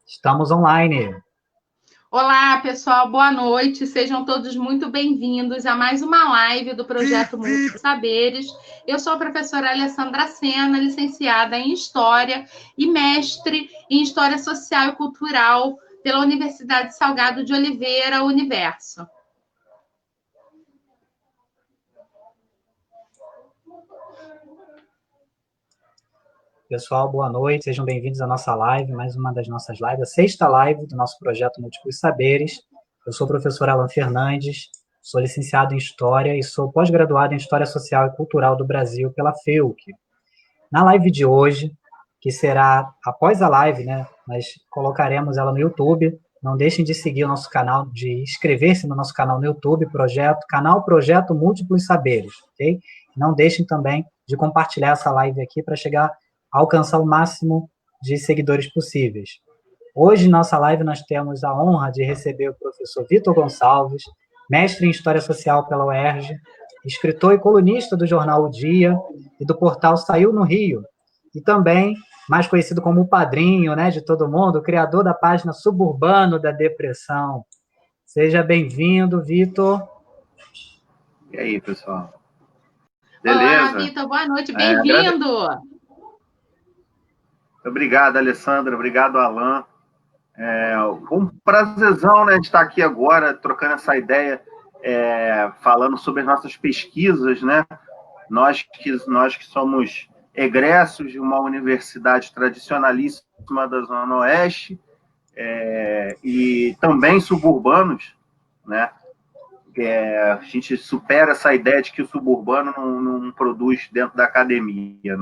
Estamos online. Olá, pessoal, boa noite. Sejam todos muito bem-vindos a mais uma live do Projeto Múltiplos Saberes. Eu sou a professora Alessandra Sena, licenciada em História e mestre em História Social e Cultural pela Universidade Salgado de Oliveira, Universo. Pessoal, boa noite, sejam bem-vindos à nossa live, mais uma das nossas lives, a sexta live do nosso projeto Múltiplos Saberes. Eu sou o professor Alan Fernandes, sou licenciado em História e sou pós-graduado em História Social e Cultural do Brasil pela FEUC. Na live de hoje, que será após a live, né, nós colocaremos ela no YouTube. Não deixem de seguir o nosso canal, de inscrever-se no nosso canal no YouTube, canal Projeto Múltiplos Saberes, ok? Não deixem também de compartilhar essa live aqui para chegar a alcançar o máximo de seguidores possíveis. Hoje, em nossa live, nós temos a honra de receber o professor Vitor Gonçalves, mestre em História Social pela UERJ, escritor e colunista do jornal O Dia e do portal Saiu no Rio, e também mais conhecido como o padrinho, né, de todo mundo, criador da página Suburbano da Depressão. Seja bem-vindo, Vitor. E aí, pessoal? Beleza? Olá, Vitor, boa noite, bem-vindo! Obrigado, Alessandra, obrigado, Alan. Um prazerzão, né, de estar aqui agora, trocando essa ideia, falando sobre as nossas pesquisas, né? Nós que somos egressos de uma universidade tradicionalíssima da Zona Oeste, e também suburbanos, né? A gente supera essa ideia de que o suburbano não produz dentro da academia.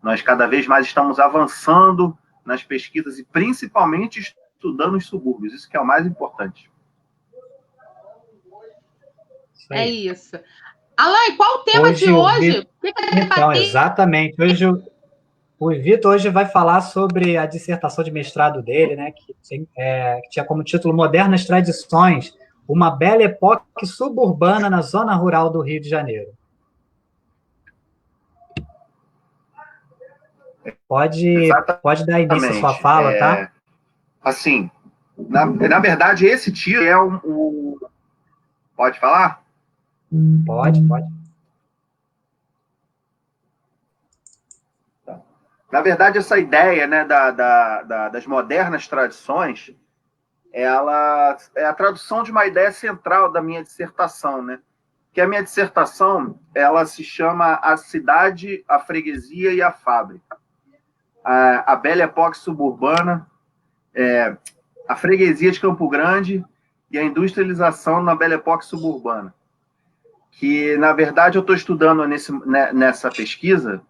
Nós cada vez mais estamos avançando nas pesquisas e principalmente estudando os subúrbios. Isso que é o mais importante. É isso. Alan, e qual o tema de hoje? Então, exatamente. Hoje o Vitor hoje vai falar sobre a dissertação de mestrado dele, né, que tinha como título Modernas Tradições, uma bela epoque suburbana na zona rural do Rio de Janeiro. Pode dar início à sua fala, tá? Assim, na verdade, esse título é Pode falar? Pode. Na verdade, essa ideia, né, das modernas tradições, ela é a tradução de uma ideia central da minha dissertação, né? Que a minha dissertação, ela se chama A Cidade, a Freguesia e a Fábrica. A Belle Époque Suburbana, a Freguesia de Campo Grande e a Industrialização na Belle Époque Suburbana. Que, na verdade, eu estou estudando nessa pesquisa,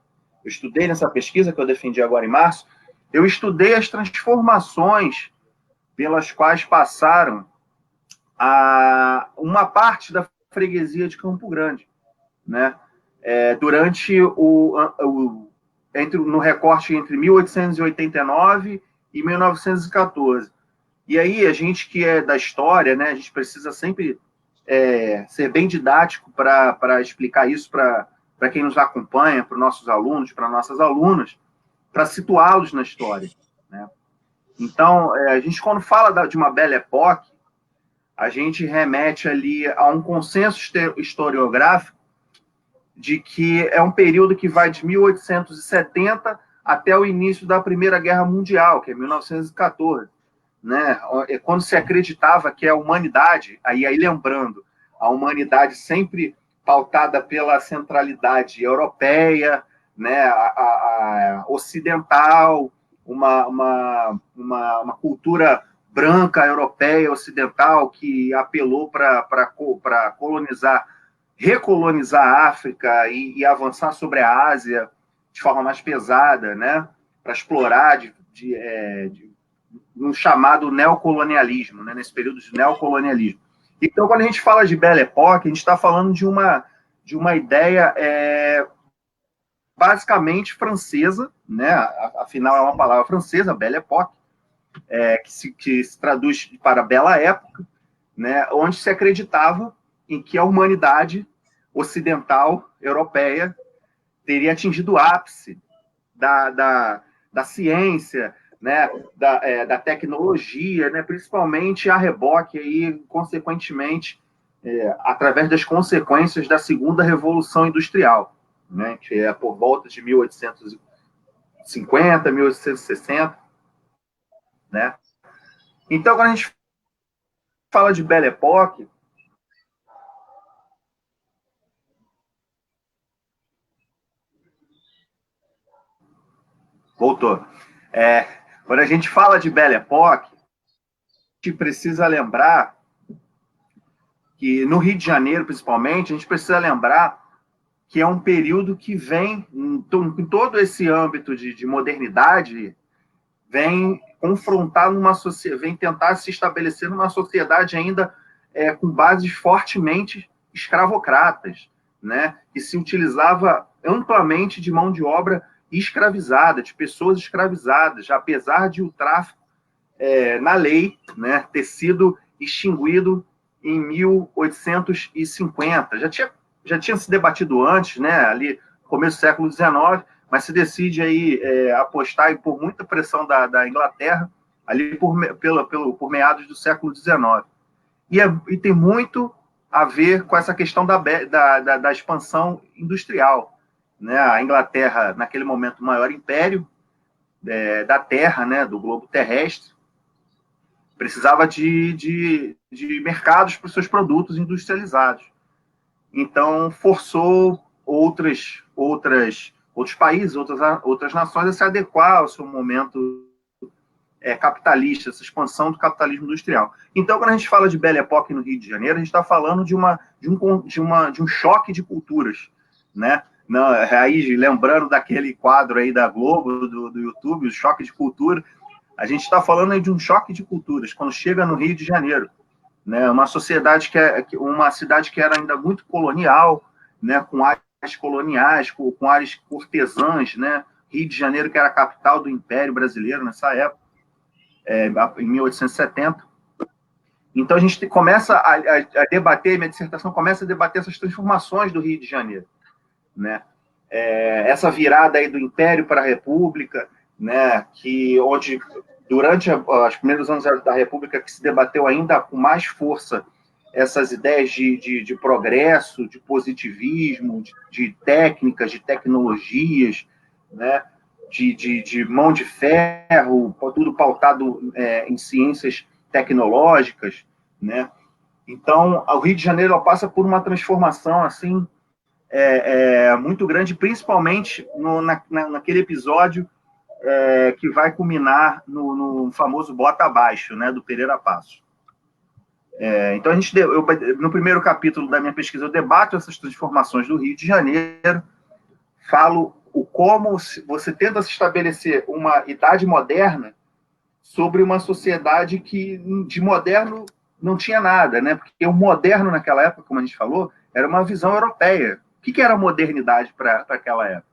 eu estudei nessa pesquisa que eu defendi agora em março, eu estudei as transformações pelas quais passaram uma parte da freguesia de Campo Grande, né? Durante no recorte entre 1889 e 1914. E aí, a gente que é da história, né, a gente precisa sempre ser bem didático para explicar isso para quem nos acompanha, para os nossos alunos, para nossas alunas, para situá-los na história, né? Então, a gente, quando fala de uma Belle Époque, a gente remete ali a um consenso historiográfico de que é um período que vai de 1870 até o início da Primeira Guerra Mundial, que é 1914. Né? Quando se acreditava que a humanidade, aí lembrando, a humanidade sempre pautada pela centralidade europeia, né? a ocidental, uma cultura branca, europeia, ocidental, que apelou para recolonizar a África e avançar sobre a Ásia de forma mais pesada, né? Para explorar no chamado neocolonialismo, né? Nesse período de neocolonialismo. Então, quando a gente fala de Belle Époque, a gente está falando de uma ideia basicamente francesa, né? Afinal, é uma palavra francesa, Belle Époque, que se traduz para Bela Época, né? Onde se acreditava em que a humanidade ocidental, europeia, teria atingido o ápice da ciência, né, da tecnologia, né, principalmente a reboque, aí, consequentemente, através das consequências da segunda Revolução Industrial, né, que é por volta de 1850, 1860, né? Então, quando a gente fala de Belle Époque, voltou. Quando a gente fala de Belle Époque, a gente precisa lembrar que no Rio de Janeiro, principalmente, a gente precisa lembrar que é um período que vem, em todo esse âmbito de modernidade, vem confrontar numa sociedade, vem tentar se estabelecer numa sociedade ainda com bases fortemente escravocratas, né? Que se utilizava amplamente de mão de obra escravizada, de pessoas escravizadas, apesar de o tráfico na lei, né, ter sido extinguido em 1850. Já tinha se debatido antes, né, ali no começo do século XIX, mas se decide aí apostar por muita pressão da Inglaterra, ali por meados do século XIX. E tem muito a ver com essa questão da expansão industrial, né? A Inglaterra, naquele momento, o maior império da Terra, né, do globo terrestre, precisava de mercados para os seus produtos industrializados. Então, forçou outros países, outras nações a se adequar ao seu momento capitalista, essa expansão do capitalismo industrial. Então, quando a gente fala de Belle Époque no Rio de Janeiro, a gente está falando de um choque de culturas, né? Aí, lembrando daquele quadro aí da Globo, do YouTube, o choque de cultura, a gente está falando aí de um choque de culturas, quando chega no Rio de Janeiro, né? Uma cidade que era ainda muito colonial, né? Com áreas coloniais, com áreas cortesãs, né? Rio de Janeiro, que era a capital do Império Brasileiro nessa época, em 1870. Então, a gente começa a debater, minha dissertação começa a debater essas transformações do Rio de Janeiro, né? Essa virada aí do Império para a República, né? Onde, durante os primeiros anos da República, que se debateu ainda com mais força essas ideias de progresso, de positivismo, de técnicas, de tecnologias, né? De mão de ferro, tudo pautado em ciências tecnológicas, né? Então, o Rio de Janeiro passa por uma transformação assim muito grande, principalmente naquele episódio que vai culminar no famoso Bota Abaixo, né, do Pereira Passos. Então, no primeiro capítulo da minha pesquisa, eu debato essas transformações do Rio de Janeiro, falo como você tenta se estabelecer uma idade moderna sobre uma sociedade que de moderno não tinha nada, né? Porque o moderno naquela época, como a gente falou, era uma visão europeia. O que era modernidade para aquela época,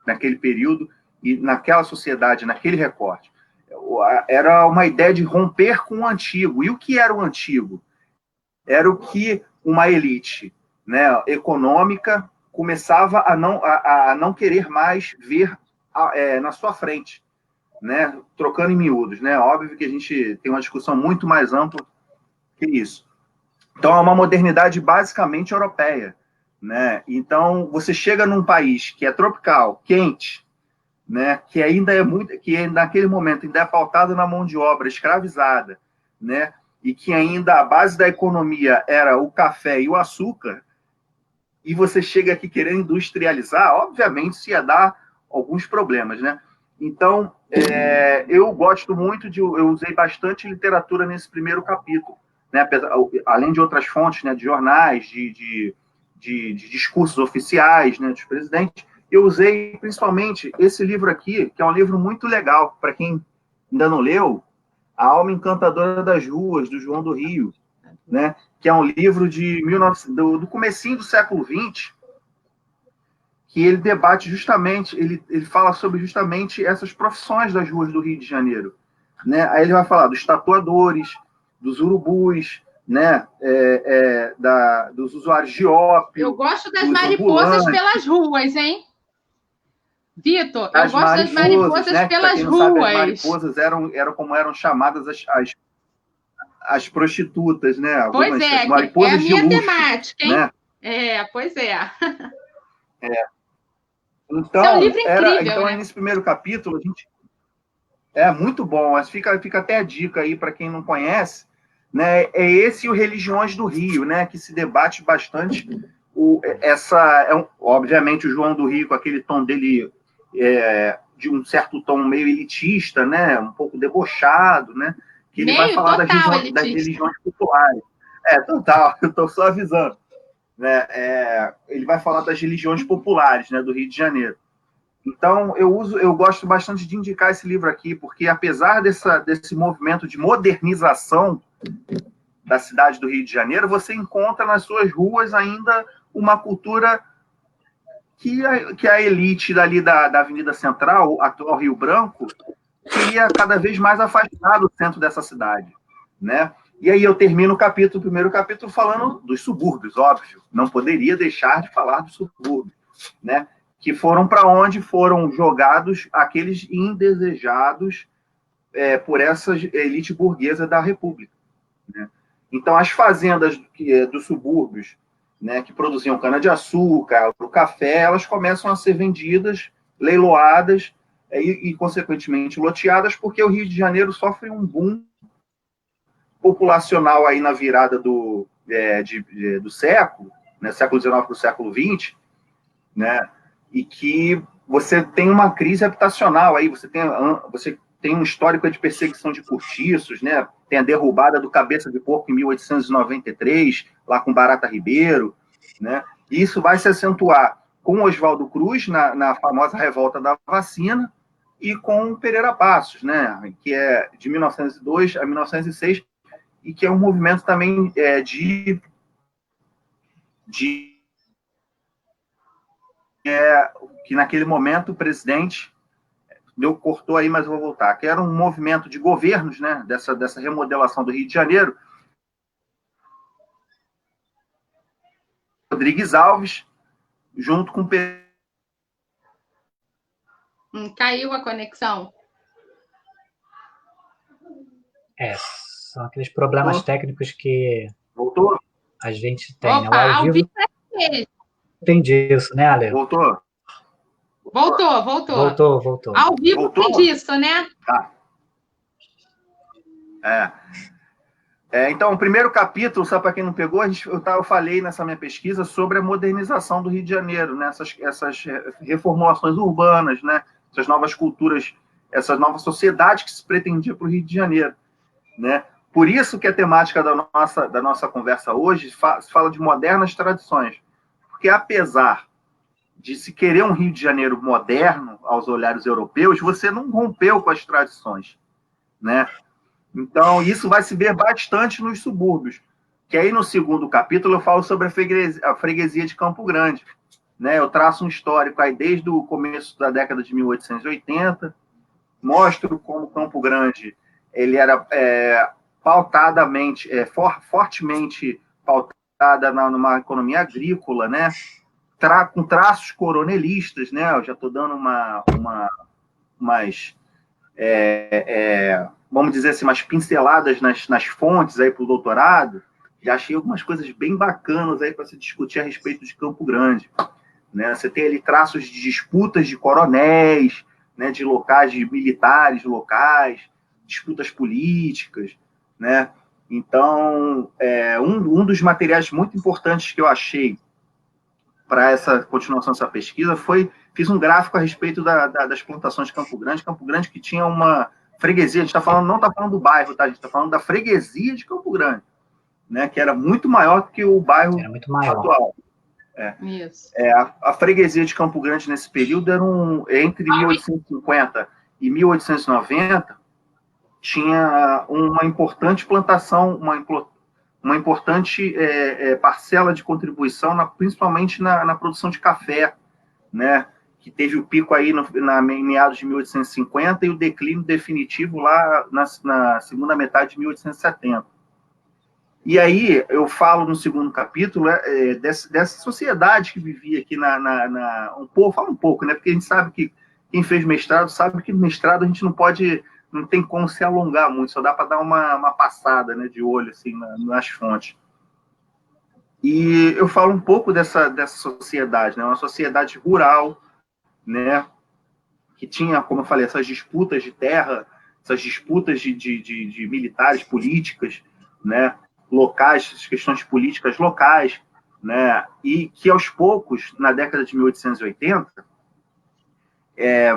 naquele período e naquela sociedade, naquele recorte? Era uma ideia de romper com o antigo. E o que era o antigo? Era o que uma elite, né, econômica começava a não querer mais ver na sua frente, né, trocando em miúdos, né? Óbvio que a gente tem uma discussão muito mais ampla que isso. Então, é uma modernidade basicamente europeia, né? Então, você chega num país que é tropical, quente, né, que ainda que naquele momento ainda é pautado na mão de obra escravizada, né, e que ainda a base da economia era o café e o açúcar, e você chega aqui querendo industrializar, obviamente se ia dar alguns problemas, né? Então, eu gosto muito eu usei bastante literatura nesse primeiro capítulo, né? Além de outras fontes, né, de jornais, de discursos oficiais, né, dos presidentes, eu usei principalmente esse livro aqui, que é um livro muito legal, para quem ainda não leu, A Alma Encantadora das Ruas, do João do Rio, né, que é um livro do comecinho do século XX, que ele debate justamente, ele fala sobre justamente essas profissões das ruas do Rio de Janeiro, né? Aí ele vai falar dos tatuadores, dos urubus, né? Dos usuários de ópio. Eu gosto das mariposas pelas ruas, hein? Vitor, eu gosto das mariposas, né? Pelas ruas. Sabe, as mariposas eram como eram chamadas as prostitutas, né? Algumas, pois é, mariposas é a minha de luxo, temática, hein? Né? Pois é. Então, é um livro incrível, né? nesse primeiro capítulo, a gente... É muito bom, mas fica até a dica aí para quem não conhece, né? É esse e o Religiões do Rio, né? Que se debate bastante. Obviamente, o João do Rio, com aquele tom dele de um certo tom meio elitista, né? Um pouco debochado, né? Que ele vai falar das religiões populares. Total, eu estou só avisando. Né? Ele vai falar das religiões populares, né? Do Rio de Janeiro. Então, eu gosto bastante de indicar esse livro aqui, porque apesar desse movimento de modernização da cidade do Rio de Janeiro, você encontra nas suas ruas ainda uma cultura que a elite dali da Avenida Central, atual Rio Branco, queria cada vez mais afastar do centro dessa cidade, né? E aí eu termino o primeiro capítulo falando dos subúrbios, óbvio. Não poderia deixar de falar dos subúrbios, né? Que foram para onde foram jogados aqueles indesejados por essa elite burguesa da República, né? Então, as fazendas dos subúrbios, né, que produziam cana-de-açúcar, o café, elas começam a ser vendidas, leiloadas e, consequentemente, loteadas, porque o Rio de Janeiro sofre um boom populacional aí na virada do século, né, século XIX para o século XX, né? E que você tem uma crise habitacional aí, você tem um histórico de perseguição de cortiços, né? Tem a derrubada do Cabeça de Porco em 1893, lá com Barata Ribeiro, né? E isso vai se acentuar com Oswaldo Cruz, na famosa revolta da vacina, e com Pereira Passos, né? Que é de 1902 a 1906, e que é um movimento também que naquele momento o presidente cortou aí, mas eu vou voltar, que era um movimento de governos, né, dessa remodelação do Rio de Janeiro. Rodrigues Alves, junto com caiu a conexão. São aqueles problemas técnicos que voltou? A gente tem. Opa, né? Ao vivo tem disso, né, Ale? Voltou? Voltou. Ao vivo tem disso, né? Tá. Então, o primeiro capítulo, só para quem não pegou, eu falei nessa minha pesquisa sobre a modernização do Rio de Janeiro, né? Essas reformulações urbanas, né? Essas novas culturas, essa nova sociedade que se pretendia para o Rio de Janeiro, né? Por isso que a temática da nossa conversa hoje fala de modernas tradições, porque apesar de se querer um Rio de Janeiro moderno aos olhares europeus, você não rompeu com as tradições, né? Então, isso vai se ver bastante nos subúrbios, que aí no segundo capítulo eu falo sobre a freguesia de Campo Grande, né? Eu traço um histórico aí desde o começo da década de 1880, mostro como Campo Grande ele era fortemente pautada numa economia agrícola, né? Com traços coronelistas, né? Eu já estou dando vamos dizer assim, umas pinceladas nas fontes aí para o doutorado. Já achei algumas coisas bem bacanas aí para se discutir a respeito de Campo Grande, né? Você tem ali traços de disputas de coronéis, né? De locais, de militares locais, disputas políticas, né? Então, um dos materiais muito importantes que eu achei para essa continuação dessa pesquisa fiz um gráfico a respeito das plantações de Campo Grande que tinha uma freguesia, a gente não está falando do bairro, tá? A gente está falando da freguesia de Campo Grande, né? Que era muito maior do que o bairro atual. A freguesia de Campo Grande nesse período entre 1850 e 1890, tinha uma importante plantação, uma importante parcela de contribuição, principalmente na produção de café, né? Que teve o pico aí em meados de 1850 e o declínio definitivo lá na segunda metade de 1870. E aí eu falo no segundo capítulo dessa sociedade que vivia aqui fala um pouco, né? Porque a gente sabe que quem fez mestrado sabe que mestrado a gente não tem como se alongar muito, só dá para dar uma passada, né, de olho assim, nas fontes. E eu falo um pouco dessa sociedade, né, uma sociedade rural, né, que tinha, como eu falei, essas disputas de terra, essas disputas de militares, políticas, né, locais, as questões políticas locais, né, e que aos poucos, na década de 1880,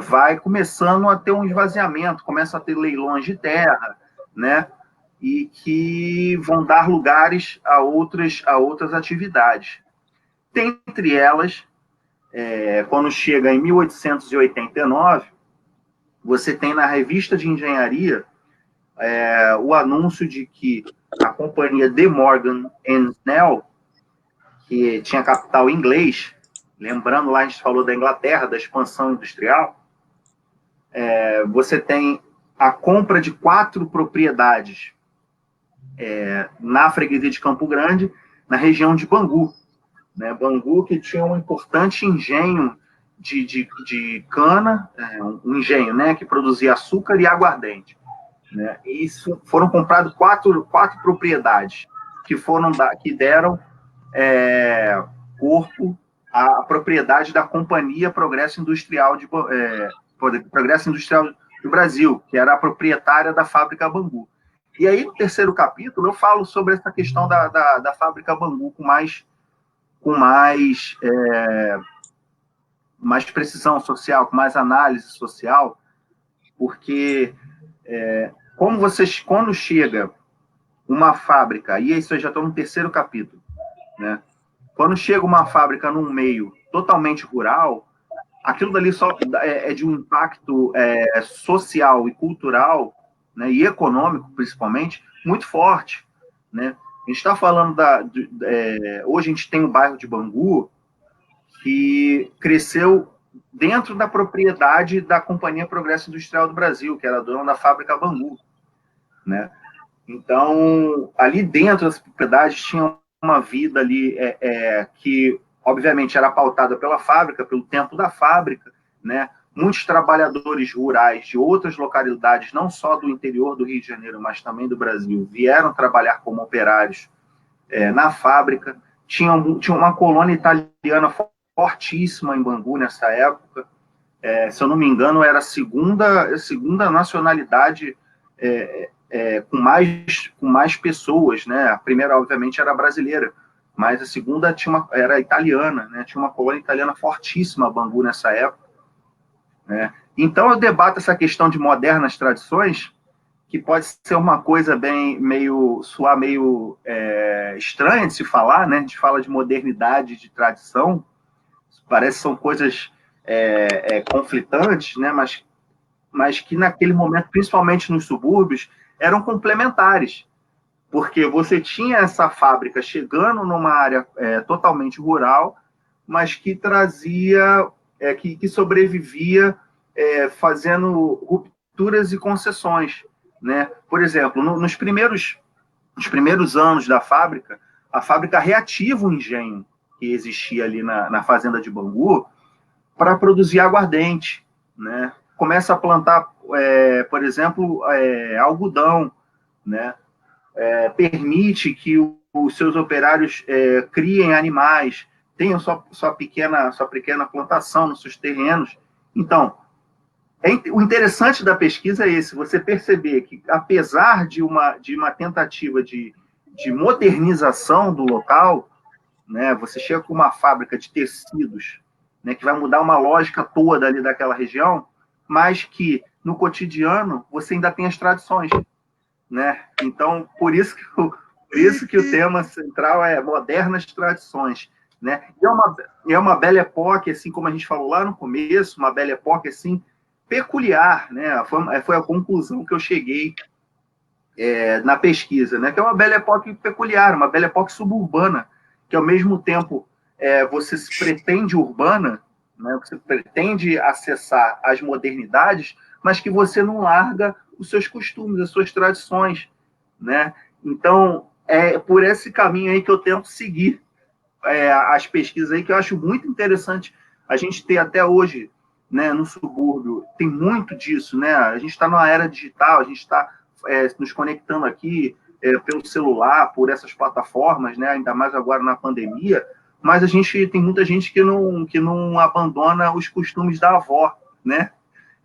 vai começando a ter um esvaziamento, começa a ter leilões de terra, né, e que vão dar lugares a outras atividades. Dentre elas, quando chega em 1889, você tem na revista de engenharia o anúncio de que a companhia De Morgan Snell, que tinha capital inglês, lembrando lá a gente falou da Inglaterra, da expansão industrial, você tem a compra de 4 propriedades na freguesia de Campo Grande, na região de Bangu. Né? Bangu, que tinha um importante engenho de cana, um engenho, né, que produzia açúcar e aguardente. Né? E foram compradas 4 propriedades que deram corpo à propriedade da Companhia Progresso Industrial Progresso Industrial do Brasil, que era a proprietária da fábrica Bangu. E aí, no terceiro capítulo, eu falo sobre essa questão da fábrica Bangu com mais precisão social, com mais análise social, porque quando chega uma fábrica, e isso eu já estou no terceiro capítulo, né? Quando chega uma fábrica num meio totalmente rural, aquilo dali só é de um impacto social e cultural, né, e econômico, principalmente, muito forte. Né? A gente está falando hoje a gente tem o bairro de Bangu, que cresceu dentro da propriedade da Companhia Progresso Industrial do Brasil, que era dona da fábrica Bangu. Né? Então, ali dentro das propriedades tinha uma vida ali que, obviamente, era pautada pela fábrica, pelo tempo da fábrica, né? Muitos trabalhadores rurais de outras localidades, não só do interior do Rio de Janeiro, mas também do Brasil, vieram trabalhar como operários na fábrica. Tinha uma colônia italiana fortíssima em Bangu nessa época. Se eu não me engano, era a segunda nacionalidade com mais pessoas, né? A primeira, obviamente, era brasileira, mas a segunda era italiana, né? Tinha uma colônia italiana fortíssima, Bangu, nessa época. Né? Então, eu debato essa questão de modernas tradições, que pode ser uma coisa soar meio estranha de se falar, né? A gente fala de modernidade, de tradição, parece que são coisas conflitantes, né? Mas que naquele momento, principalmente nos subúrbios, eram complementares, porque você tinha essa fábrica chegando numa área totalmente rural, mas que trazia, que sobrevivia fazendo rupturas e concessões. Né? Por exemplo, nos primeiros anos da fábrica, a fábrica reativa o engenho que existia ali na fazenda de Bangu para produzir aguardente. Né? Começa a plantar, por exemplo, algodão, né? Permite que os seus operários criem animais, tenham sua pequena plantação nos seus terrenos. Então, o interessante da pesquisa é esse, você perceber que, apesar de uma tentativa de modernização do local, né, você chega com uma fábrica de tecidos, né, que vai mudar uma lógica toda ali daquela região, mas que, no cotidiano, você ainda tem as tradições. Né? Então, por isso que o tema central é modernas tradições. Né? E é uma belle époque, assim como a gente falou lá no começo, uma belle époque assim, peculiar. Né? Foi a conclusão que eu cheguei na pesquisa, né? Que é uma belle époque peculiar, uma belle époque suburbana, que ao mesmo tempo você se pretende urbana, né? Você pretende acessar as modernidades, mas que você não larga os seus costumes, as suas tradições, né? Então, é por esse caminho aí que eu tento seguir as pesquisas aí, que eu acho muito interessante a gente ter até hoje né, no subúrbio, tem muito disso, né? A gente está numa era digital, a gente está nos conectando aqui pelo celular, por essas plataformas, né? Ainda mais agora na pandemia, mas a gente tem muita gente que não abandona os costumes da avó, né?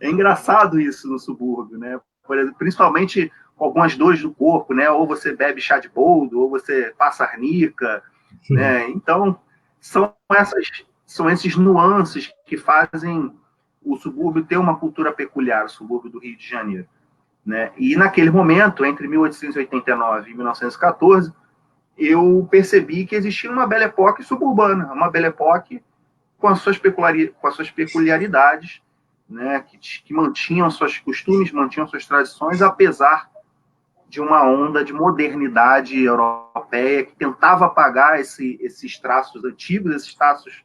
É engraçado isso no subúrbio, né? Por exemplo, principalmente com algumas dores do corpo, né? Ou você bebe chá de boldo, ou você passa arnica, né? Então, são esses nuances que fazem o subúrbio ter uma cultura peculiar, o subúrbio do Rio de Janeiro, né? E naquele momento, entre 1889 e 1914, eu percebi que existia uma Belle Époque suburbana, uma Belle Époque com as suas peculiaridades, né? Que mantinham seus costumes, mantinham suas tradições, apesar de uma onda de modernidade europeia que tentava apagar esses traços antigos, esses traços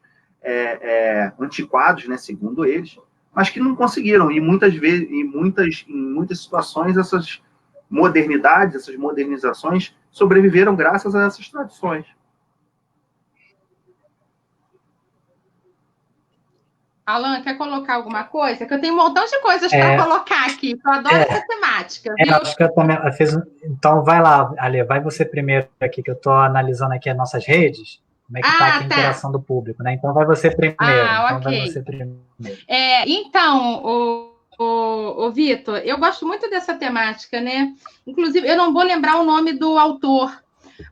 antiquados, né, segundo eles, mas que não conseguiram. E muitas vezes, em muitas situações, essas modernidades, essas modernizações sobreviveram graças a essas tradições. Alan, quer colocar alguma coisa? Que eu tenho um montão de coisas para colocar aqui. Eu adoro essa temática. Viu? Acho que eu também fiz. Então, vai lá, Ale, vai você primeiro aqui, que eu estou analisando aqui as nossas redes, como é que está aqui a interação do público, né? Então, vai você primeiro. Então, ok. Vai você primeiro. Então, o Vitor, eu gosto muito dessa temática, né? Inclusive, eu não vou lembrar o nome do autor,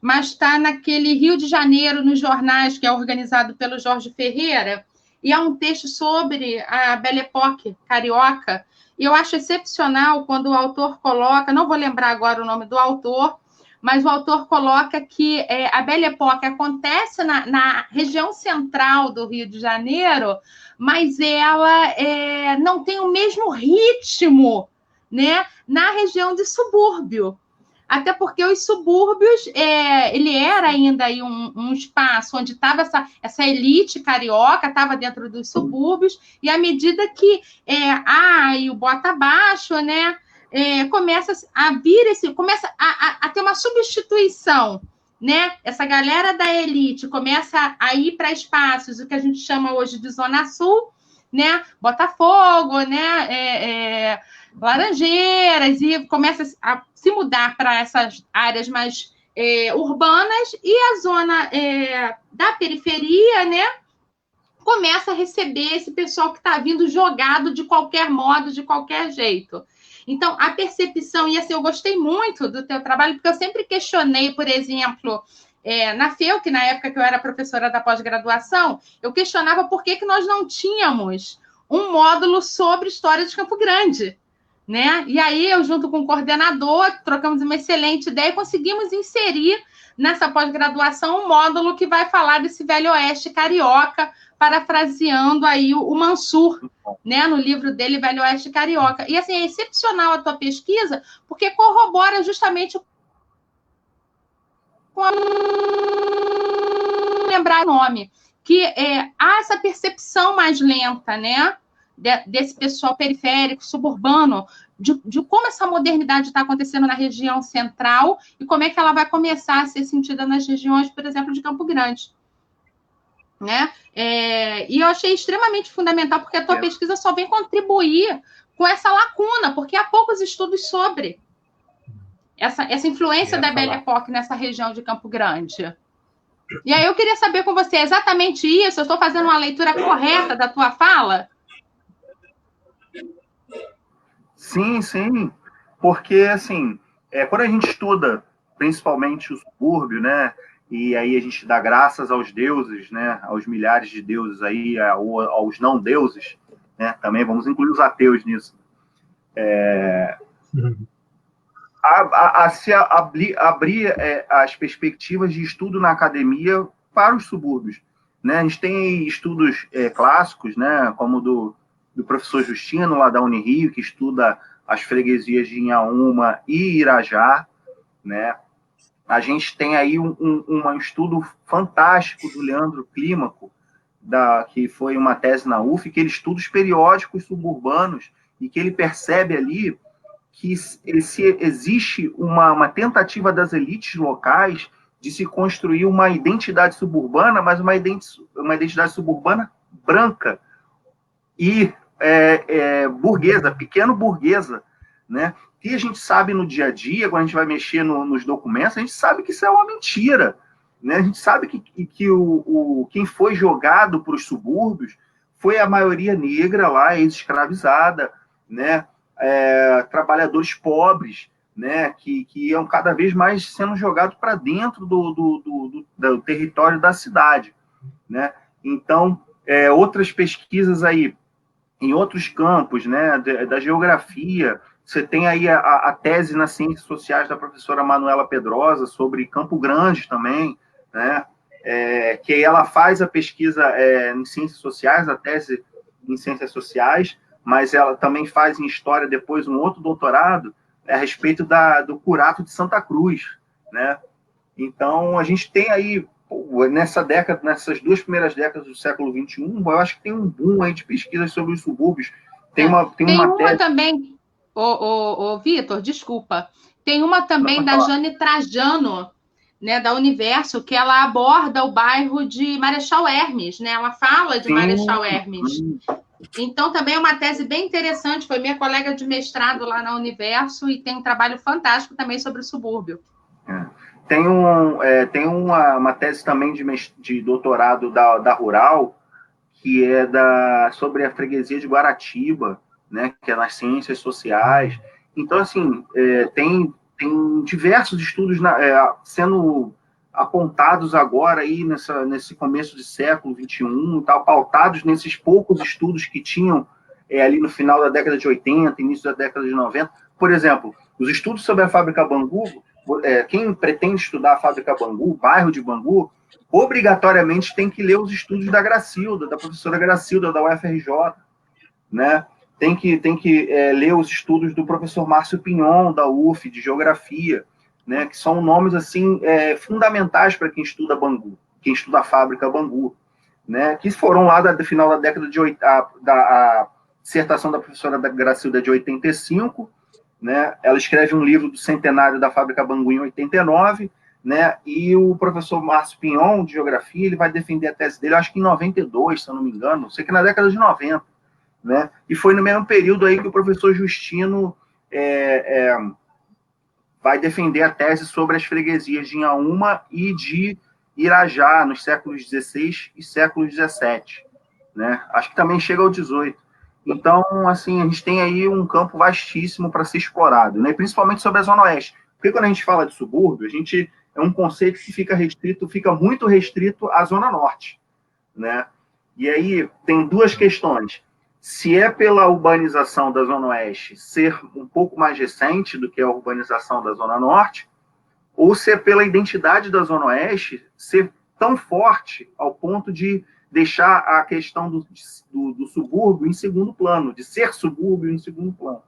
mas está naquele Rio de Janeiro, nos jornais, que é organizado pelo Jorge Ferreira, e há um texto sobre a Belle Époque carioca, e eu acho excepcional quando o autor coloca, não vou lembrar agora o nome do autor, mas o autor coloca que a Belle Époque acontece na região central do Rio de Janeiro, mas ela não tem o mesmo ritmo, né, na região de subúrbio. Até porque os subúrbios, ele era ainda aí um espaço onde estava essa elite carioca, estava dentro dos subúrbios, e à medida que e o bota abaixo, né, começa a vir começa a ter uma substituição, né? Essa galera da elite começa a ir para espaços, o que a gente chama hoje de Zona Sul, né? Botafogo, né? Laranjeiras, e começa a se mudar para essas áreas mais urbanas, e a zona da periferia, né, começa a receber esse pessoal que está vindo jogado de qualquer modo, de qualquer jeito. Então, a percepção, e assim, eu gostei muito do teu trabalho, porque eu sempre questionei, por exemplo, na FEU, que na época que eu era professora da pós-graduação, eu questionava por que nós não tínhamos um módulo sobre história de Campo Grande, né? E aí, eu, junto com o coordenador, trocamos uma excelente ideia e conseguimos inserir nessa pós-graduação um módulo que vai falar desse Velho Oeste carioca, parafraseando aí o Mansur, né, no livro dele, Velho Oeste Carioca. E, assim, é excepcional a tua pesquisa, porque corrobora justamente com lembrar o nome, que há essa percepção mais lenta, né, desse pessoal periférico, suburbano, de como essa modernidade está acontecendo na região central e como é que ela vai começar a ser sentida nas regiões, por exemplo, de Campo Grande. Né? E eu achei extremamente fundamental, porque a tua pesquisa só vem contribuir com essa lacuna, porque há poucos estudos sobre essa influência da Belle Époque nessa região de Campo Grande. E aí eu queria saber com você exatamente isso. Eu estou fazendo uma leitura correta da tua fala? Sim, sim, porque, assim, quando a gente estuda, principalmente o subúrbio, né, e aí a gente dá graças aos deuses, né, aos milhares de deuses aí, aos não deuses, né, também vamos incluir os ateus nisso, se abrir as perspectivas de estudo na academia para os subúrbios, né, a gente tem estudos clássicos, né, como do professor Justino, lá da Unirio, que estuda as freguesias de Inhaúma e Irajá, né? A gente tem aí um estudo fantástico do Leandro Clímaco, que foi uma tese na UF, que ele estuda os periódicos suburbanos e que ele percebe ali que existe uma tentativa das elites locais de se construir uma identidade suburbana, mas uma identidade suburbana branca. E burguesa, pequeno burguesa, né? Que a gente sabe no dia a dia, quando a gente vai mexer nos documentos, a gente sabe que isso é uma mentira, né? A gente sabe que quem foi jogado para os subúrbios foi a maioria negra lá, ex-escravizada, né? Trabalhadores pobres, né? Que iam cada vez mais sendo jogados para dentro do território da cidade, né? Então, outras pesquisas aí, em outros campos, né, da geografia, você tem aí a tese nas ciências sociais da professora Manuela Pedrosa sobre Campo Grande também, né, que aí ela faz a pesquisa em ciências sociais, a tese em ciências sociais, mas ela também faz em história depois um outro doutorado a respeito do Curato de Santa Cruz, né? Então, a gente tem aí, nessas 2 primeiras décadas do século XXI, eu acho que tem um boom aí de pesquisas sobre os subúrbios. Tem uma tese... também, Vitor, desculpa, tem uma também da Jane Trajano, né, da Universo, que ela aborda o bairro de Marechal Hermes, né? Ela fala de Marechal Hermes. Então, também é uma tese bem interessante, foi minha colega de mestrado lá na Universo e tem um trabalho fantástico também sobre o subúrbio. Tem uma tese também de doutorado da Rural, que é sobre a freguesia de Guaratiba, né, que é nas ciências sociais. Então, assim, tem diversos estudos sendo apontados agora aí nesse começo de século XXI, pautados nesses poucos estudos que tinham ali no final da década de 80, início da década de 90. Por exemplo, os estudos sobre a fábrica Bangu, quem pretende estudar a fábrica Bangu, o bairro de Bangu, obrigatoriamente tem que ler os estudos da Gracilda, da professora Gracilda, da UFRJ, né? Tem que ler os estudos do professor Márcio Pinhon, da UF, de Geografia, né? Que são nomes assim, fundamentais para quem estuda Bangu, quem estuda a fábrica Bangu, né? Que foram lá do final da década de 80, a dissertação da professora Gracilda é de 85, né? Ela escreve um livro do centenário da fábrica Bangu em 89, né? E o professor Márcio Pinhon, de Geografia, ele vai defender a tese dele, acho que em 92, se eu não me engano, sei que na década de 90, né? E foi no mesmo período aí que o professor Justino vai defender a tese sobre as freguesias de Inhaúma e de Irajá, nos séculos XVI e século XVII, né? Acho que também chega ao XVIII. Então, assim, a gente tem aí um campo vastíssimo para ser explorado, né? Principalmente sobre a Zona Oeste. Porque quando a gente fala de subúrbio, é um conceito que fica muito restrito à Zona Norte, né? E aí tem 2 questões. Se é pela urbanização da Zona Oeste ser um pouco mais recente do que a urbanização da Zona Norte, ou se é pela identidade da Zona Oeste ser tão forte ao ponto de deixar a questão do subúrbio em segundo plano, de ser subúrbio em segundo plano,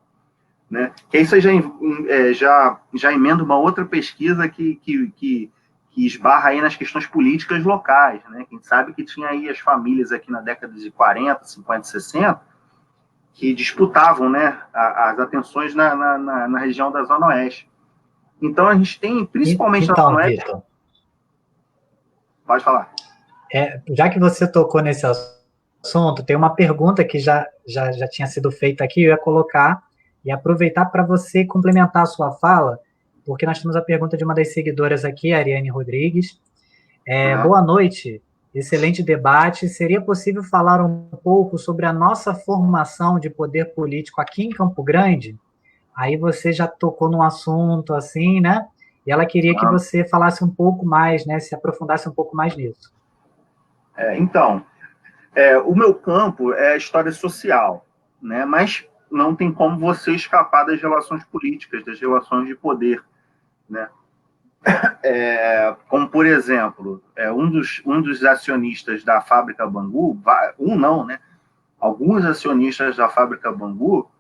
né? Que isso já emenda uma outra pesquisa que esbarra aí nas questões políticas locais, né? Quem sabe que tinha aí as famílias aqui na década de 40, 50, 60, que disputavam, né, as atenções na região da Zona Oeste. Então, a gente tem, principalmente na Zona Oeste... Vitor, pode falar. Já que você tocou nesse assunto, tem uma pergunta que já tinha sido feita aqui, eu ia colocar e aproveitar para você complementar a sua fala, porque nós temos a pergunta de uma das seguidoras aqui, a Ariane Rodrigues. Boa noite, excelente debate. Seria possível falar um pouco sobre a nossa formação de poder político aqui em Campo Grande? Aí você já tocou num assunto assim, né? E ela queria que você falasse um pouco mais, né? Se aprofundasse um pouco mais nisso. Então, o meu campo é a história social, né? Mas não tem como você escapar das relações políticas, das relações de poder, né? Como, por exemplo, um dos acionistas da fábrica Bangu, né? Alguns acionistas da fábrica Bangu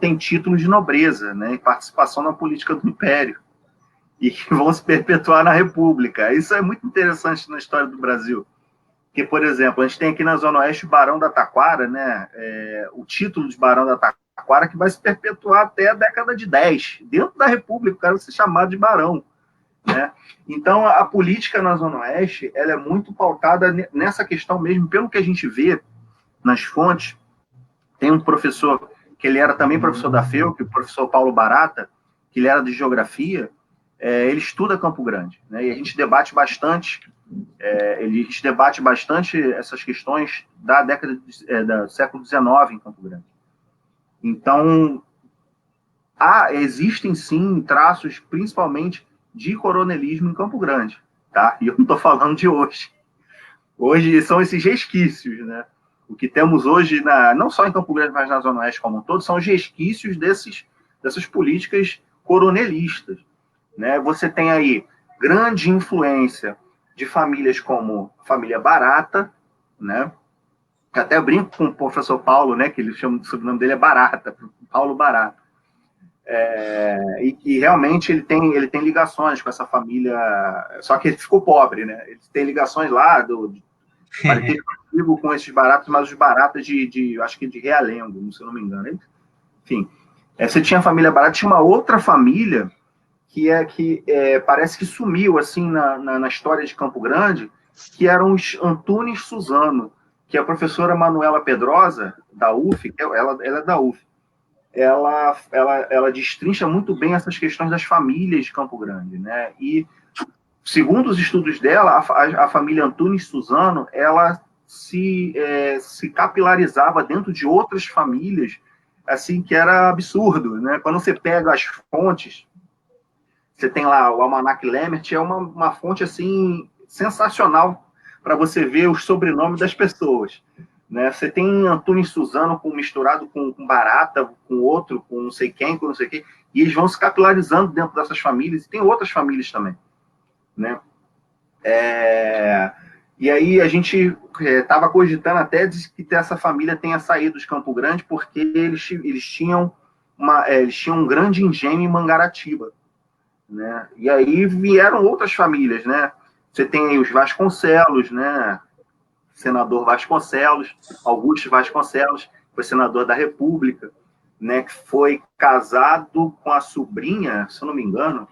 têm títulos de nobreza, né? E participação na política do Império, e que vão se perpetuar na República. Isso é muito interessante na história do Brasil. Porque, por exemplo, a gente tem aqui na Zona Oeste o Barão da Taquara, né? O título de Barão da Taquara, que vai se perpetuar até a década de 10. Dentro da República, o cara vai ser chamado de Barão, né? Então, a política na Zona Oeste ela é muito pautada nessa questão mesmo, pelo que a gente vê nas fontes, tem um professor, que ele era também professor da FEUC, o professor Paulo Barata, que ele era de geografia, ele estuda Campo Grande, né? E a gente debate bastante, essas questões da década do século XIX em Campo Grande. Então, existem sim traços, principalmente de coronelismo em Campo Grande, tá? E eu não estou falando de hoje. Hoje são esses resquícios, né? O que temos hoje, não só em Campo Grande, mas na Zona Oeste como um todo, são os resquícios dessas políticas coronelistas, né? Você tem aí grande influência de famílias como a família Barata, né? Até brinco com o professor Paulo, né? Que ele chama, o sobrenome dele é Barata, Paulo Barata. E que realmente ele tem ligações com essa família, só que ele ficou pobre, né? Ele tem ligações lá parecido com esses baratas, mas os baratas acho que de Realengo, se eu não me engano. Enfim, você tinha a família Barata, tinha uma outra família que parece que sumiu assim na história de Campo Grande, que eram os Antunes Suzano, que a professora Manuela Pedrosa, da UF, ela é da UF, ela destrincha muito bem essas questões das famílias de Campo Grande, né? E, segundo os estudos dela, a família Antunes Suzano, ela se capilarizava dentro de outras famílias, assim, que era absurdo, né? Quando você pega as fontes, você tem lá o Almanac Lemmert, é uma fonte, assim, sensacional para você ver os sobrenomes das pessoas, né? Você tem Antunes Suzano misturado com Barata, com outro, com não sei quem, com não sei quem, e eles vão se capilarizando dentro dessas famílias, e tem outras famílias também, né? E aí a gente estava cogitando até de que essa família tenha saído de Campo Grande porque eles tinham um grande engenho em Mangaratiba, né? E aí vieram outras famílias, né? Você tem aí os Vasconcelos, né? Senador Vasconcelos, Augusto Vasconcelos, foi senador da República, né? Que foi casado com a sobrinha, se eu não me engano,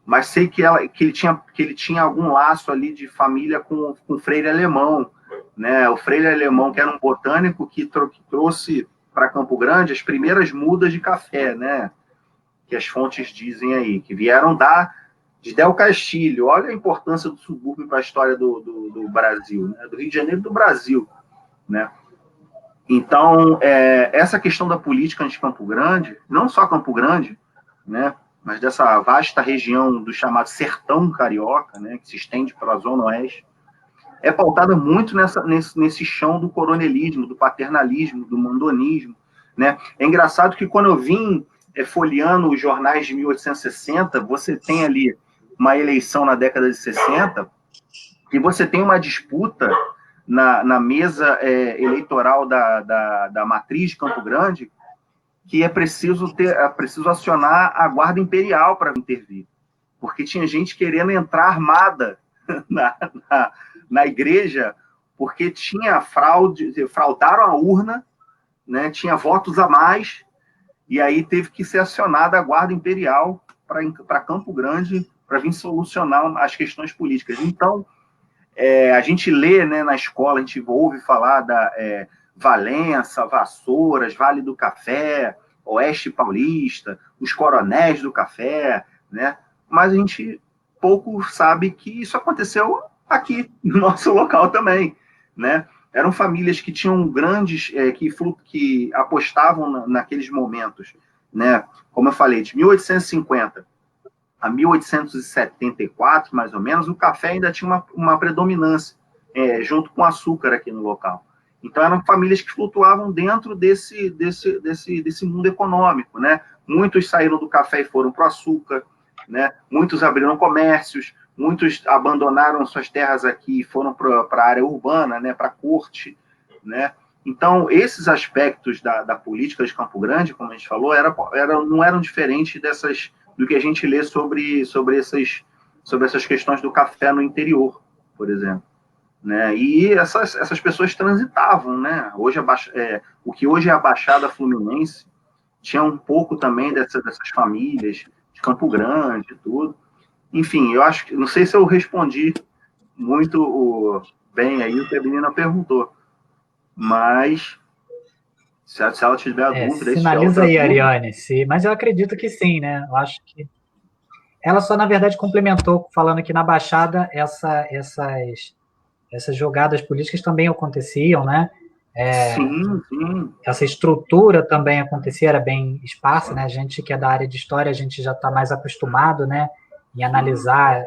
mas sei que ele tinha algum laço ali de família com o Freire Alemão, né? O Freire Alemão, que era um botânico que trouxe para Campo Grande as primeiras mudas de café, né? Que as fontes dizem aí, que vieram de Del Castilho. Olha a importância do subúrbio para a história do Brasil, né? Do Rio de Janeiro e do Brasil, né? Então, essa questão da política de Campo Grande, não só Campo Grande, né? Mas dessa vasta região do chamado sertão carioca, né, que se estende pela Zona Oeste, é pautada muito nesse chão do coronelismo, do paternalismo, do mandonismo, né? É engraçado que quando eu vim folheando os jornais de 1860, você tem ali uma eleição na década de 60, e você tem uma disputa na mesa eleitoral da matriz de Campo Grande, que é preciso acionar a Guarda Imperial para intervir, porque tinha gente querendo entrar armada na igreja, porque tinha fraudaram a urna, né, tinha votos a mais, e aí teve que ser acionada a Guarda Imperial para Campo Grande, para vir solucionar as questões políticas. Então, a gente lê, né, na escola, a gente ouve falar da Valença, Vassouras, Vale do Café, Oeste Paulista, os coronéis do café, né? Mas a gente pouco sabe que isso aconteceu aqui, no nosso local também, né? Eram famílias que tinham grandes, que apostavam naqueles momentos, né? Como eu falei, de 1850 a 1874, mais ou menos, o café ainda tinha uma predominância, junto com o açúcar aqui no local. Então, eram famílias que flutuavam dentro desse mundo econômico, né? Muitos saíram do café e foram para o açúcar, né? Muitos abriram comércios, muitos abandonaram suas terras aqui e foram para a área urbana, né? Para a corte, né? Então, esses aspectos da política de Campo Grande, como a gente falou, não eram diferentes do que a gente lê sobre essas questões do café no interior, por exemplo. Né? E essas pessoas transitavam, né? O que hoje é a Baixada Fluminense tinha um pouco também dessas famílias de Campo Grande e tudo. Enfim, eu acho que, não sei se eu respondi muito bem aí o que a menina perguntou, mas se ela tiver dúvida... Sinaliza aí, Ariane, mas eu acredito que sim, né? Eu acho que ela só, na verdade, complementou falando que na Baixada essas jogadas políticas também aconteciam, né? Sim. Essa estrutura também acontecia, era bem esparsa, né? A gente que é da área de história, a gente já está mais acostumado, né? Em analisar.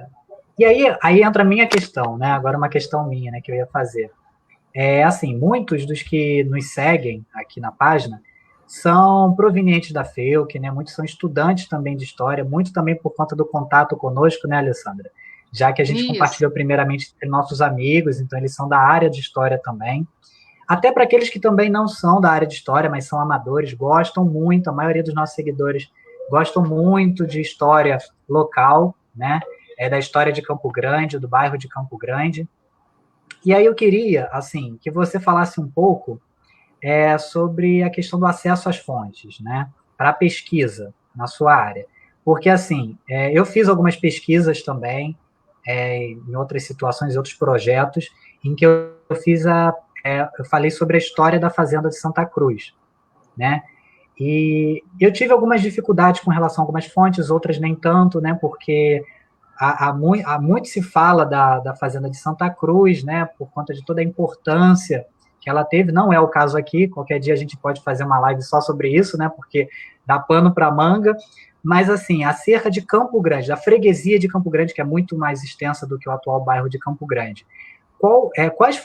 E aí entra a minha questão, né? Agora uma questão minha, né? Que eu ia fazer. Assim, muitos dos que nos seguem aqui na página são provenientes da FEUC, né? Muitos são estudantes também de história, muito também por conta do contato conosco, né, Alessandra? Já que a gente compartilhou primeiramente entre nossos amigos, então eles são da área de história também. Até para aqueles que também não são da área de história, mas são amadores, gostam muito, a maioria dos nossos seguidores gostam muito de história local, né? Da história de Campo Grande, do bairro de Campo Grande. E aí eu queria, assim, que você falasse um pouco sobre a questão do acesso às fontes, né? Para a pesquisa na sua área. Porque, assim, eu fiz algumas pesquisas também, em outras situações, em outros projetos, em que eu fiz eu falei sobre a história da Fazenda de Santa Cruz, né? E eu tive algumas dificuldades com relação a algumas fontes, outras nem tanto, né? Porque há muito se fala da Fazenda de Santa Cruz, né? Por conta de toda a importância que ela teve. Não é o caso aqui, qualquer dia a gente pode fazer uma live só sobre isso, né? Porque dá pano para manga. Mas, assim, acerca de Campo Grande, da freguesia de Campo Grande, que é muito mais extensa do que o atual bairro de Campo Grande, quais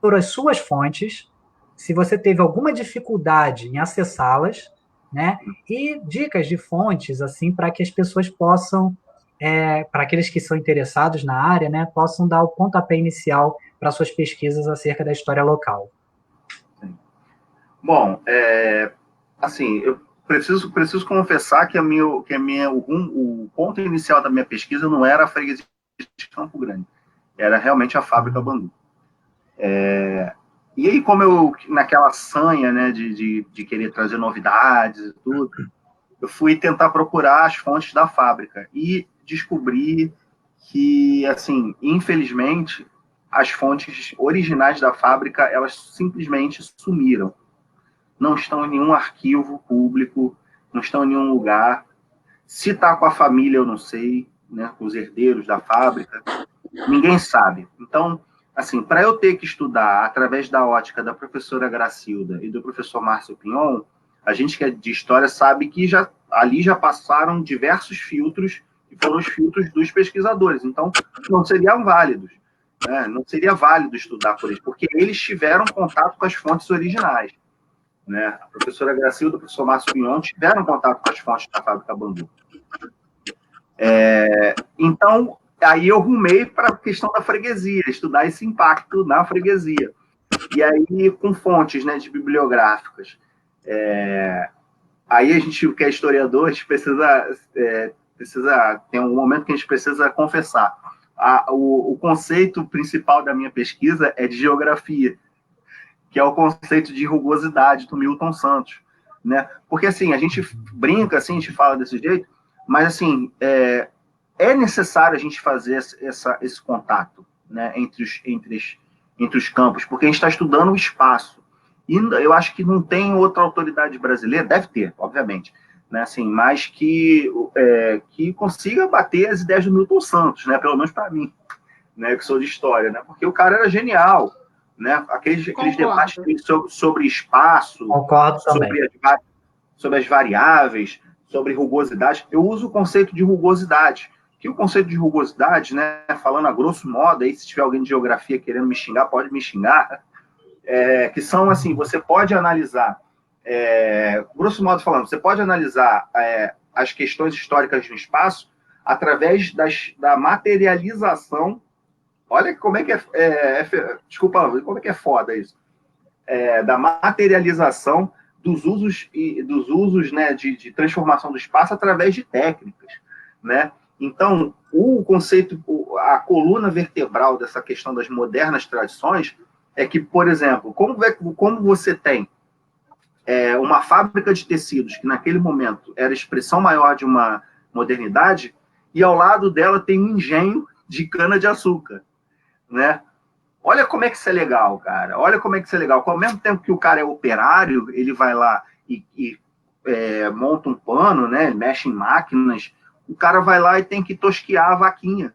foram as suas fontes, se você teve alguma dificuldade em acessá-las, né? E dicas de fontes, assim, para que as pessoas possam, para aqueles que são interessados na área, né, possam dar o pontapé inicial para suas pesquisas acerca da história local. Bom, assim, eu preciso confessar que o ponto inicial da minha pesquisa não era a freguesia de Campo Grande, era realmente a fábrica Bangu. E aí, como eu, naquela sanha, né, de querer trazer novidades e tudo, eu fui tentar procurar as fontes da fábrica e descobri que, assim, infelizmente, as fontes originais da fábrica, elas simplesmente sumiram. Não estão em nenhum arquivo público, não estão em nenhum lugar. Se está com a família, eu não sei, né, com os herdeiros da fábrica, ninguém sabe. Então, assim, para eu ter que estudar através da ótica da professora Gracilda e do professor Márcio Pinhon, a gente que é de história sabe que ali já passaram diversos filtros, que foram os filtros dos pesquisadores. Então, não seriam válidos. Né? Não seria válido estudar por eles, porque eles tiveram contato com as fontes originais. Né? A professora Gracilda e o professor Márcio Pinhon tiveram contato com as fontes da fábrica Bangu. Então, aí eu rumei para a questão da freguesia, estudar esse impacto na freguesia. E aí, com fontes, né, de bibliográficas. Aí a gente, que é historiador, a gente precisa tem um momento que a gente precisa confessar. O conceito principal da minha pesquisa é de geografia, que é o conceito de rugosidade do Milton Santos, né? Porque, assim, a gente brinca, assim, a gente fala desse jeito, mas, assim, é necessário a gente fazer esse contato, né, entre os campos, porque a gente está estudando o espaço. E eu acho que não tem outra autoridade brasileira, deve ter, obviamente, né, assim, mas que consiga bater as ideias do Milton Santos, né, pelo menos para mim, né, que sou de história, né, porque o cara era genial, né, aqueles debates sobre espaço, sobre as variáveis, sobre rugosidade. Eu uso o conceito de rugosidade, que o conceito de rugosidade, né, falando a grosso modo, aí se tiver alguém de geografia querendo me xingar, pode me xingar, que são assim, você pode analisar, grosso modo falando, você pode analisar as questões históricas do espaço através da materialização. Olha como é que desculpa, como é que é foda isso. Da materialização dos usos, né, de transformação do espaço através de técnicas, né? Então, o conceito, a coluna vertebral dessa questão das modernas tradições é que, por exemplo, como você tem uma fábrica de tecidos que naquele momento era a expressão maior de uma modernidade, e ao lado dela tem um engenho de cana-de-açúcar, né? Olha como é que isso é legal, cara. Olha como é que isso é legal. Ao mesmo tempo que o cara é operário, ele vai lá e monta um pano, né? Mexe em máquinas. O cara vai lá e tem que tosquiar a vaquinha.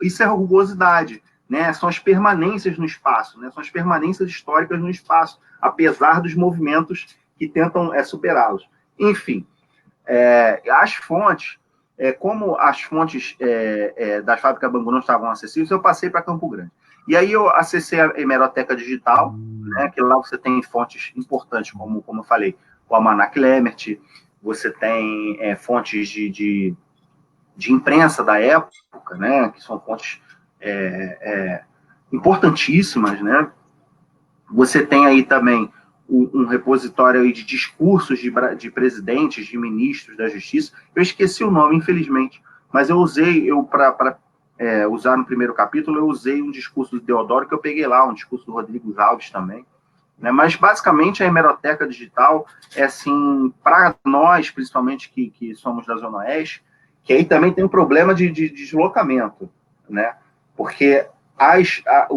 Isso é rugosidade, né? São as permanências no espaço, né? São as permanências históricas no espaço, apesar dos movimentos que tentam superá-los. Enfim, as fontes, como as fontes das fábricas Bangu não estavam acessíveis, eu passei para Campo Grande. E aí eu acessei a hemeroteca digital, né, que lá você tem fontes importantes, como eu falei, o Almanac Lemert, você tem fontes de imprensa da época, né, que são fontes importantíssimas, né? Você tem aí também um repositório aí de discursos de presidentes, de ministros da Justiça. Eu esqueci o nome, infelizmente, mas eu usei, para usar no primeiro capítulo, eu usei um discurso do Deodoro, que eu peguei lá, um discurso do Rodrigo Alves também. Né? Mas, basicamente, a hemeroteca digital é, assim, para nós, principalmente que somos da Zona Oeste, que aí também tem um problema de deslocamento, né? Porque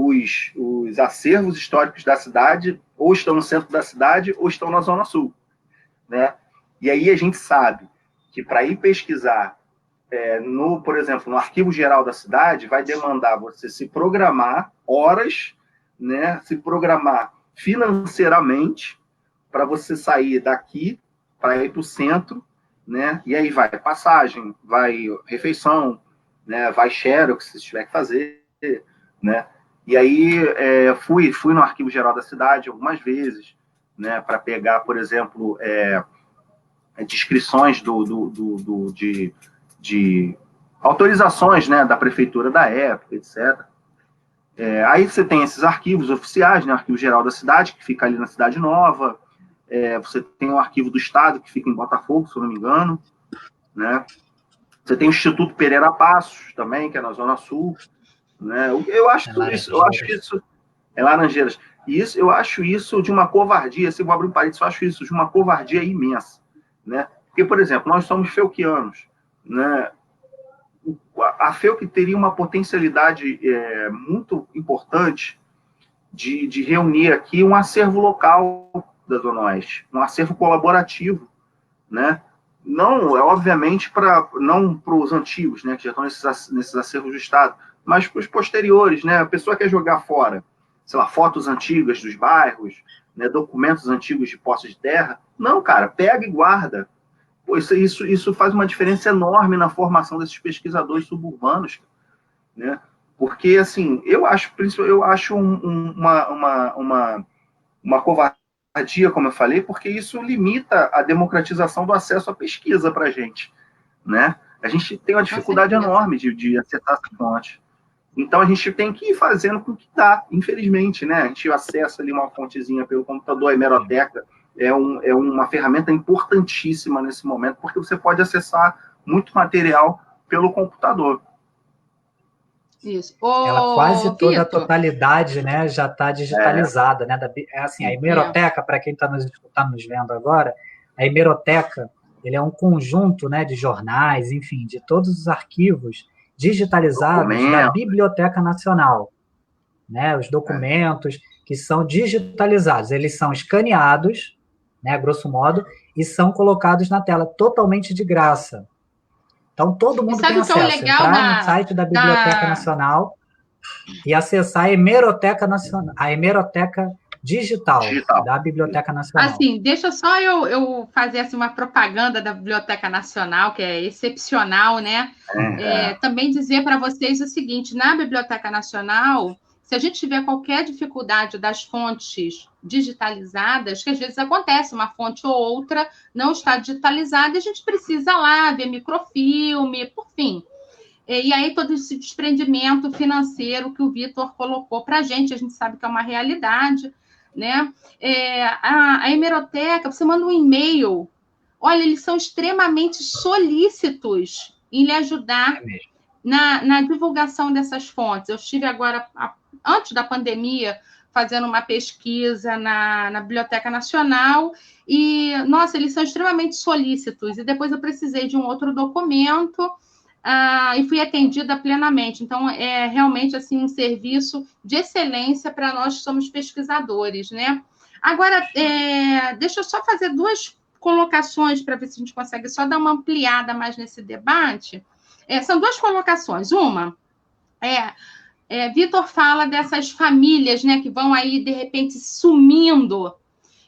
os acervos históricos da cidade ou estão no centro da cidade ou estão na Zona Sul, né? E aí a gente sabe que para ir pesquisar, por exemplo, no Arquivo Geral da cidade, vai demandar você se programar horas, né? Se programar financeiramente para você sair daqui para ir para o centro, né? E aí vai passagem, vai refeição, né? Vai xerox, se tiver que fazer, né? E aí fui no Arquivo Geral da cidade algumas vezes, né? Para pegar, por exemplo, descrições de autorizações, né? Da prefeitura da época, etc. Aí você tem esses arquivos oficiais, né? O Arquivo Geral da cidade, que fica ali na Cidade Nova. Você tem o Arquivo do Estado, que fica em Botafogo, se eu não me engano, né? Você tem o Instituto Pereira Passos, também, que é na Zona Sul, né? Eu acho tudo isso, é Laranjeiras. E isso, eu acho isso de uma covardia, se eu abrir um parênteses, eu acho isso de uma covardia imensa, né? Porque, por exemplo, nós somos felquianos, né? A FEUC teria uma potencialidade muito importante de reunir aqui um acervo local da Zona Oeste, um acervo colaborativo, né? Não, obviamente, não para os antigos, né, que já estão nesses acervos do Estado, mas para os posteriores, né? A pessoa quer jogar fora, sei lá, fotos antigas dos bairros, né, documentos antigos de posse de terra. Não, cara, pega e guarda. Pô, isso faz uma diferença enorme na formação desses pesquisadores suburbanos, né? Porque, assim, eu acho uma covardia, como eu falei, porque isso limita a democratização do acesso à pesquisa para a gente, né? A gente tem uma dificuldade enorme de acessar essa fonte. Então, a gente tem que ir fazendo com o que dá, infelizmente, né? A gente acessa ali uma fontezinha pelo computador, a hemeroteca é uma ferramenta importantíssima nesse momento, porque você pode acessar muito material pelo computador. Isso. Ela quase toda a totalidade, né, já está digitalizada, né? Assim, a hemeroteca, para quem está nos escutando, nos vendo agora, a hemeroteca, ele é um conjunto, né, de jornais, enfim, de todos os arquivos digitalizados da Biblioteca Nacional, né? Os documentos que são digitalizados, eles são escaneados, né, grosso modo, e são colocados na tela totalmente de graça. Então, todo mundo tem acesso. Entrar no site da Biblioteca Nacional e acessar a hemeroteca nacional, a hemeroteca digital da Biblioteca Nacional. Assim, deixa só eu fazer assim, uma propaganda da Biblioteca Nacional, que é excepcional, né? Também dizer para vocês o seguinte, na Biblioteca Nacional, se a gente tiver qualquer dificuldade das fontes digitalizadas, que às vezes acontece, uma fonte ou outra não está digitalizada, e a gente precisa lá ver microfilme, por fim. E aí todo esse desprendimento financeiro que o Vitor colocou para a gente sabe que é uma realidade, né? A hemeroteca, você manda um e-mail, olha, eles são extremamente solícitos em lhe ajudar na divulgação dessas fontes. Eu estive agora, antes da pandemia, fazendo uma pesquisa na Biblioteca Nacional e, nossa, eles são extremamente solícitos. E depois eu precisei de um outro documento, e fui atendida plenamente. Então, é realmente assim um serviço de excelência para nós que somos pesquisadores, né? Agora, deixa eu só fazer duas colocações para ver se a gente consegue só dar uma ampliada mais nesse debate. São duas colocações. Uma, Vitor fala dessas famílias, né, que vão aí, de repente, sumindo.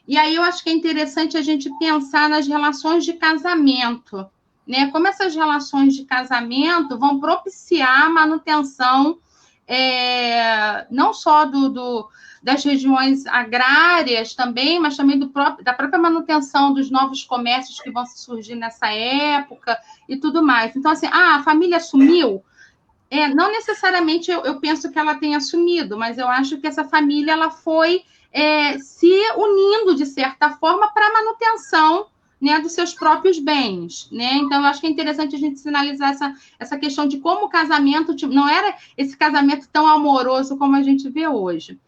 E aí eu acho que é interessante a gente pensar nas relações de casamento, né? Como essas relações de casamento vão propiciar a manutenção não só das regiões agrárias também, mas também da própria manutenção dos novos comércios que vão surgir nessa época e tudo mais. Então, assim, a família sumiu. Não necessariamente eu penso que ela tenha sumido, mas eu acho que essa família ela foi se unindo, de certa forma, para a manutenção, né, dos seus próprios bens, né? Então, eu acho que é interessante a gente sinalizar essa questão de como o casamento não era esse casamento tão amoroso como a gente vê hoje.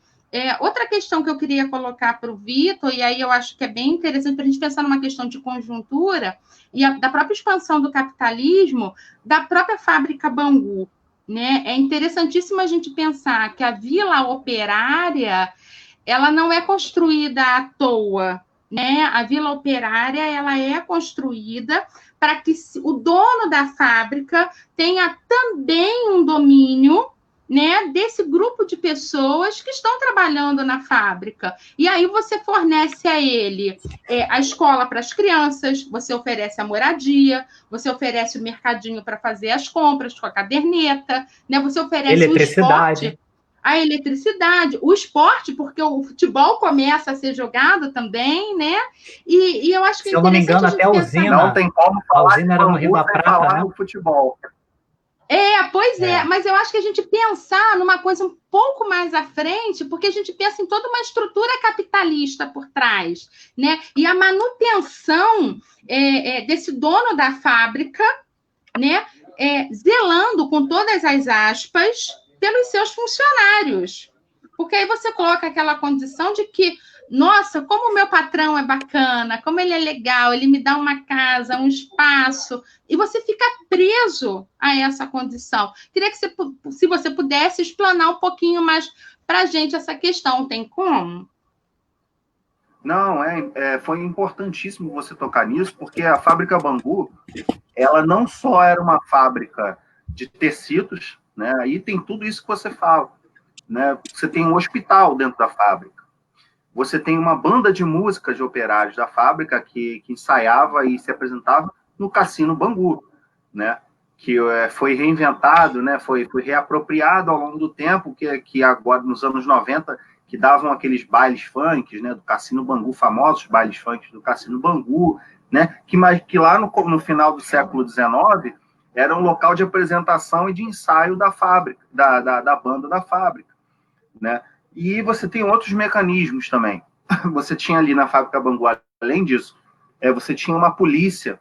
Outra questão que eu queria colocar para o Vitor, e aí eu acho que é bem interessante para a gente pensar numa questão de conjuntura e da própria expansão do capitalismo, da própria fábrica Bangu, né? É interessantíssimo a gente pensar que a Vila Operária ela não é construída à toa, né? A Vila Operária ela é construída para que o dono da fábrica tenha também um domínio, né, desse grupo de pessoas que estão trabalhando na fábrica. E aí você fornece a ele a escola para as crianças, você oferece a moradia, você oferece o mercadinho para fazer as compras com a caderneta, né? Você oferece o esporte, a eletricidade, o esporte, porque o futebol começa a ser jogado também, né? E eu acho que se eu não me engano, até a usina. Não tem como falar, a usina era no Rio da Prata, né? No futebol. Pois é, mas eu acho que a gente pensar numa coisa um pouco mais à frente, porque a gente pensa em toda uma estrutura capitalista por trás, né? E a manutenção desse dono da fábrica, né? Zelando com todas as aspas pelos seus funcionários. Porque aí você coloca aquela condição de que, nossa, como o meu patrão é bacana, como ele é legal, ele me dá uma casa, um espaço, e você fica preso a essa condição. Queria que se você pudesse explanar um pouquinho mais para a gente essa questão, tem como? Não, foi importantíssimo você tocar nisso, porque a fábrica Bangu, ela não só era uma fábrica de tecidos, né? Aí tem tudo isso que você fala, né? Você tem um hospital dentro da fábrica, você tem uma banda de música de operários da fábrica que ensaiava e se apresentava no Cassino Bangu, né? Que foi reinventado, né? Foi reapropriado ao longo do tempo, que agora, nos anos 90, que davam aqueles bailes funk, né? Do Cassino Bangu, famosos bailes funk do Cassino Bangu, né? Que lá no final do século XIX era um local de apresentação e de ensaio da fábrica, da banda da fábrica, né? E você tem outros mecanismos também. Você tinha ali na fábrica Bangu, além disso, você tinha uma polícia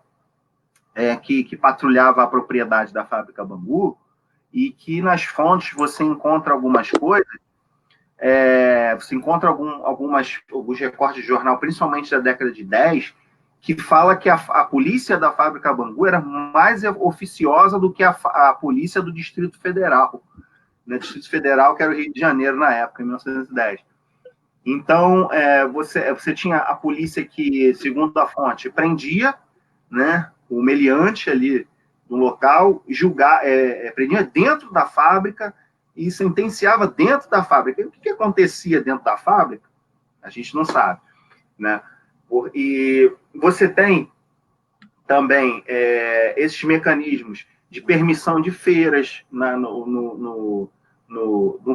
que patrulhava a propriedade da fábrica Bangu, e que nas fontes você encontra algumas coisas, você encontra alguns recortes de jornal, principalmente da década de 10, que fala que a polícia da fábrica Bangu era mais oficiosa do que a polícia do Distrito Federal. No Distrito Federal, que era o Rio de Janeiro na época, em 1910. Então, você tinha a polícia que, segundo a fonte, prendia, né, o meliante ali no local, prendia dentro da fábrica e sentenciava dentro da fábrica. E o que acontecia dentro da fábrica? A gente não sabe, né? E você tem também esses mecanismos de permissão de feiras no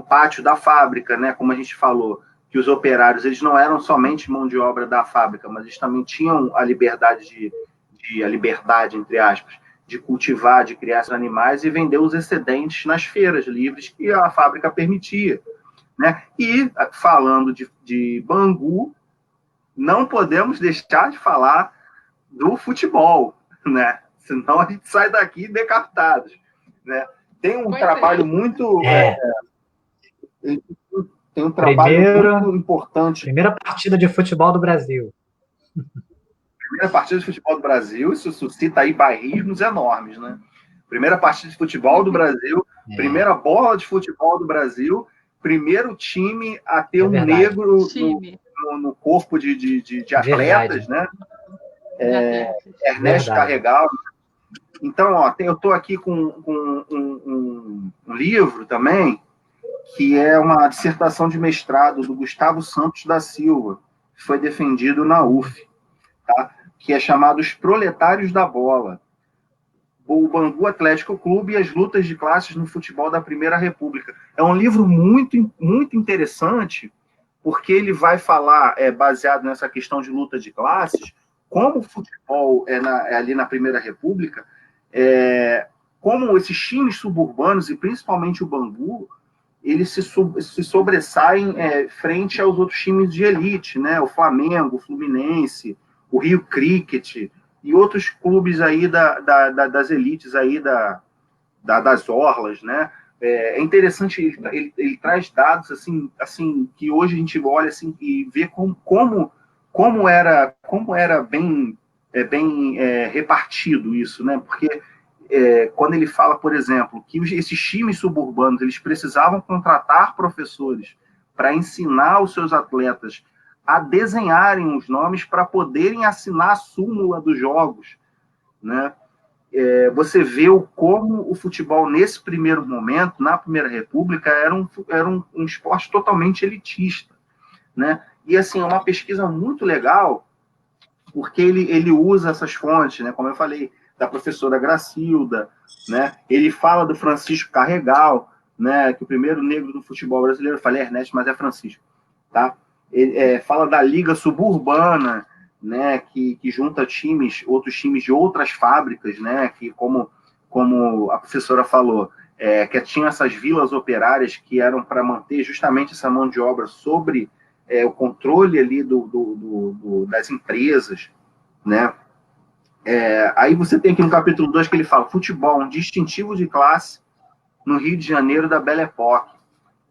pátio da fábrica, né? Como a gente falou, que os operários eles não eram somente mão de obra da fábrica, mas eles também tinham a liberdade entre aspas, de cultivar, de criar esses animais e vender os excedentes nas feiras livres que a fábrica permitia, né? E falando de Bangu, não podemos deixar de falar do futebol, né? Senão a gente sai daqui decapitados, né? Tem um trabalho muito tem um trabalho muito importante. Primeira partida de futebol do Brasil. Primeira partida de futebol do Brasil, isso suscita aí bairrismos enormes, né? Primeira partida de futebol do Brasil, primeira bola de futebol do Brasil, primeiro time a ter um negro no corpo de atletas, né? Ernesto Carregal. Então, ó, eu estou aqui com um livro também, que é uma dissertação de mestrado do Gustavo Santos da Silva, que foi defendido na UF, tá? Que é chamado Os Proletários da Bola, o Bangu Atlético Clube e as lutas de classes no futebol da Primeira República. É um livro muito, muito interessante, porque ele vai falar, baseado nessa questão de luta de classes, como o futebol ali na Primeira República, como esses times suburbanos, e principalmente o Bangu, eles se sobressaem frente aos outros times de elite, né? O Flamengo, o Fluminense, o Rio Cricket e outros clubes aí das elites aí das orlas, né? É interessante, ele traz dados assim que hoje a gente olha assim e vê como era bem repartido isso, né? Porque quando ele fala, por exemplo, que esses times suburbanos eles precisavam contratar professores para ensinar os seus atletas a desenharem os nomes para poderem assinar a súmula dos jogos, né? Você vê como o futebol, nesse primeiro momento, na Primeira República, era um esporte totalmente elitista, né? E, assim, é uma pesquisa muito legal, porque ele usa essas fontes, né? Como eu falei, da professora Gracilda, né? Ele fala do Francisco Carregal, né? Que o primeiro negro do futebol brasileiro, eu falei Ernesto, mas é Francisco, tá? Ele fala da Liga Suburbana, né, que junta outros times de outras fábricas, né, que como a professora falou, que tinham essas vilas operárias que eram para manter justamente essa mão de obra sobre o controle ali das empresas, né. Aí você tem aqui no capítulo 2 que ele fala, futebol, um distintivo de classe no Rio de Janeiro da Belle Époque.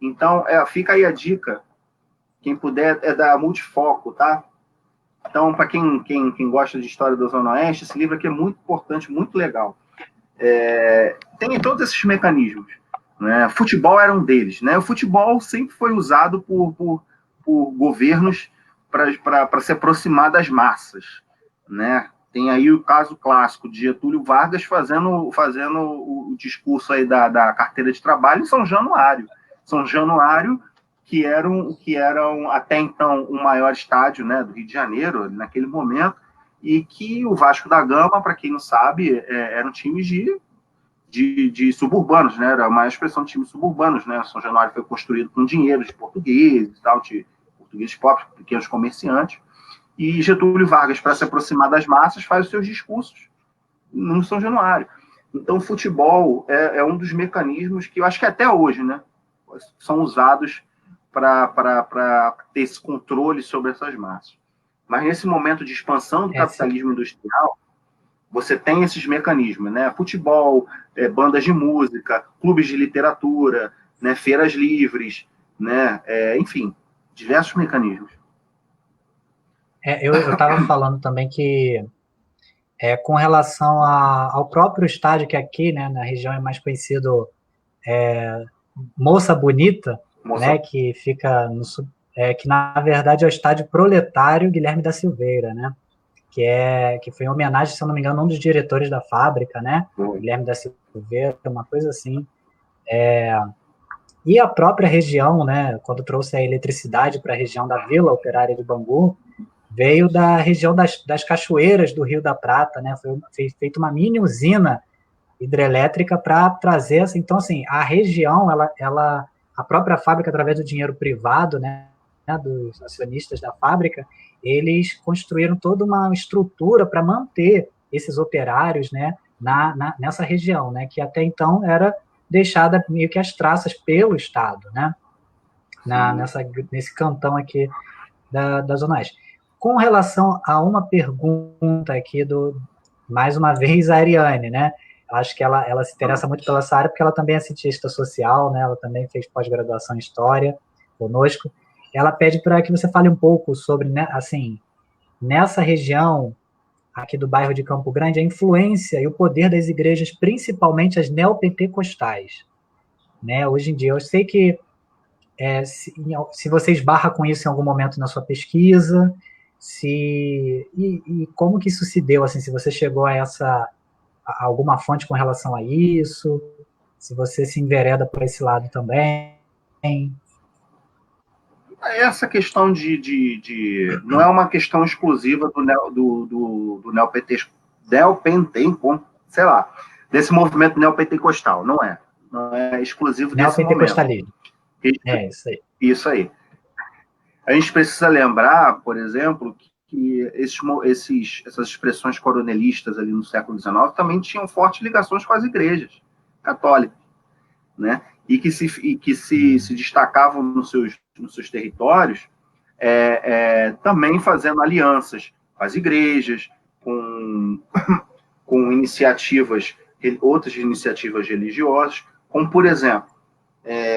Então, fica aí a dica, quem puder, é da Multifoco, tá? Então, para quem gosta de história da Zona Oeste, esse livro aqui é muito importante, muito legal. Tem todos esses mecanismos, né? Futebol era um deles, né? O futebol sempre foi usado por governos para se aproximar das massas, né? Tem aí o caso clássico de Getúlio Vargas fazendo o discurso aí da carteira de trabalho em São Januário. São Januário, que eram até então o maior estádio, né, do Rio de Janeiro, naquele momento, e que o Vasco da Gama, para quem não sabe, eram times de suburbanos, né, era uma expressão de times suburbanos, né, São Januário foi construído com dinheiro de portugueses, tal, de portugueses pobres, pequenos comerciantes, e Getúlio Vargas, para se aproximar das massas, faz os seus discursos no São Januário. Então, o futebol é um dos mecanismos que eu acho que até hoje, né, são usados para ter esse controle sobre essas massas. Mas nesse momento de expansão do capitalismo industrial, você tem esses mecanismos, né? Futebol, bandas de música, clubes de literatura, né? Feiras livres, né? Enfim, diversos mecanismos. Eu estava falando também que com relação ao próprio estádio, que aqui, né, na região é mais conhecido Moça Bonita, né, que fica que na verdade é o estádio Proletário Guilherme da Silveira, né, que foi em homenagem, se eu não me engano, a um dos diretores da fábrica, né, Guilherme da Silveira, uma coisa assim. E a própria região, né, quando trouxe a eletricidade para a região da Vila Operária de Bangu, veio da região das cachoeiras do Rio da Prata, né, foi feita uma mini usina hidrelétrica para trazer essa. Então, assim, a região, a própria fábrica, através do dinheiro privado, né, dos acionistas da fábrica, eles construíram toda uma estrutura para manter esses operários, né, nessa região, né, que até então era deixada meio que às traças pelo Estado, né, nesse cantão aqui da Zona Oeste. Com relação a uma pergunta aqui mais uma vez, a Ariane, né, acho que ela se interessa muito pela essa área, porque ela também é cientista social, né? Ela também fez pós-graduação em História conosco. Ela pede para que você fale um pouco sobre, né, assim, nessa região, aqui do bairro de Campo Grande, a influência e o poder das igrejas, principalmente as neopentecostais, né? Hoje em dia, eu sei que se você esbarra com isso em algum momento na sua pesquisa, e como que isso se deu, assim, se você chegou a alguma fonte com relação a isso, se você se envereda por esse lado também. Essa questão não é uma questão exclusiva do neopentecostal, sei lá, desse movimento neopentecostal, não é exclusivo desse momento. Neopentecostalismo. Isso aí. Isso aí. A gente precisa lembrar, por exemplo, que essas expressões coronelistas ali no século XIX também tinham fortes ligações com as igrejas católicas, né? E que se destacavam nos seus territórios, também fazendo alianças com as igrejas, com outras iniciativas religiosas, como, por exemplo,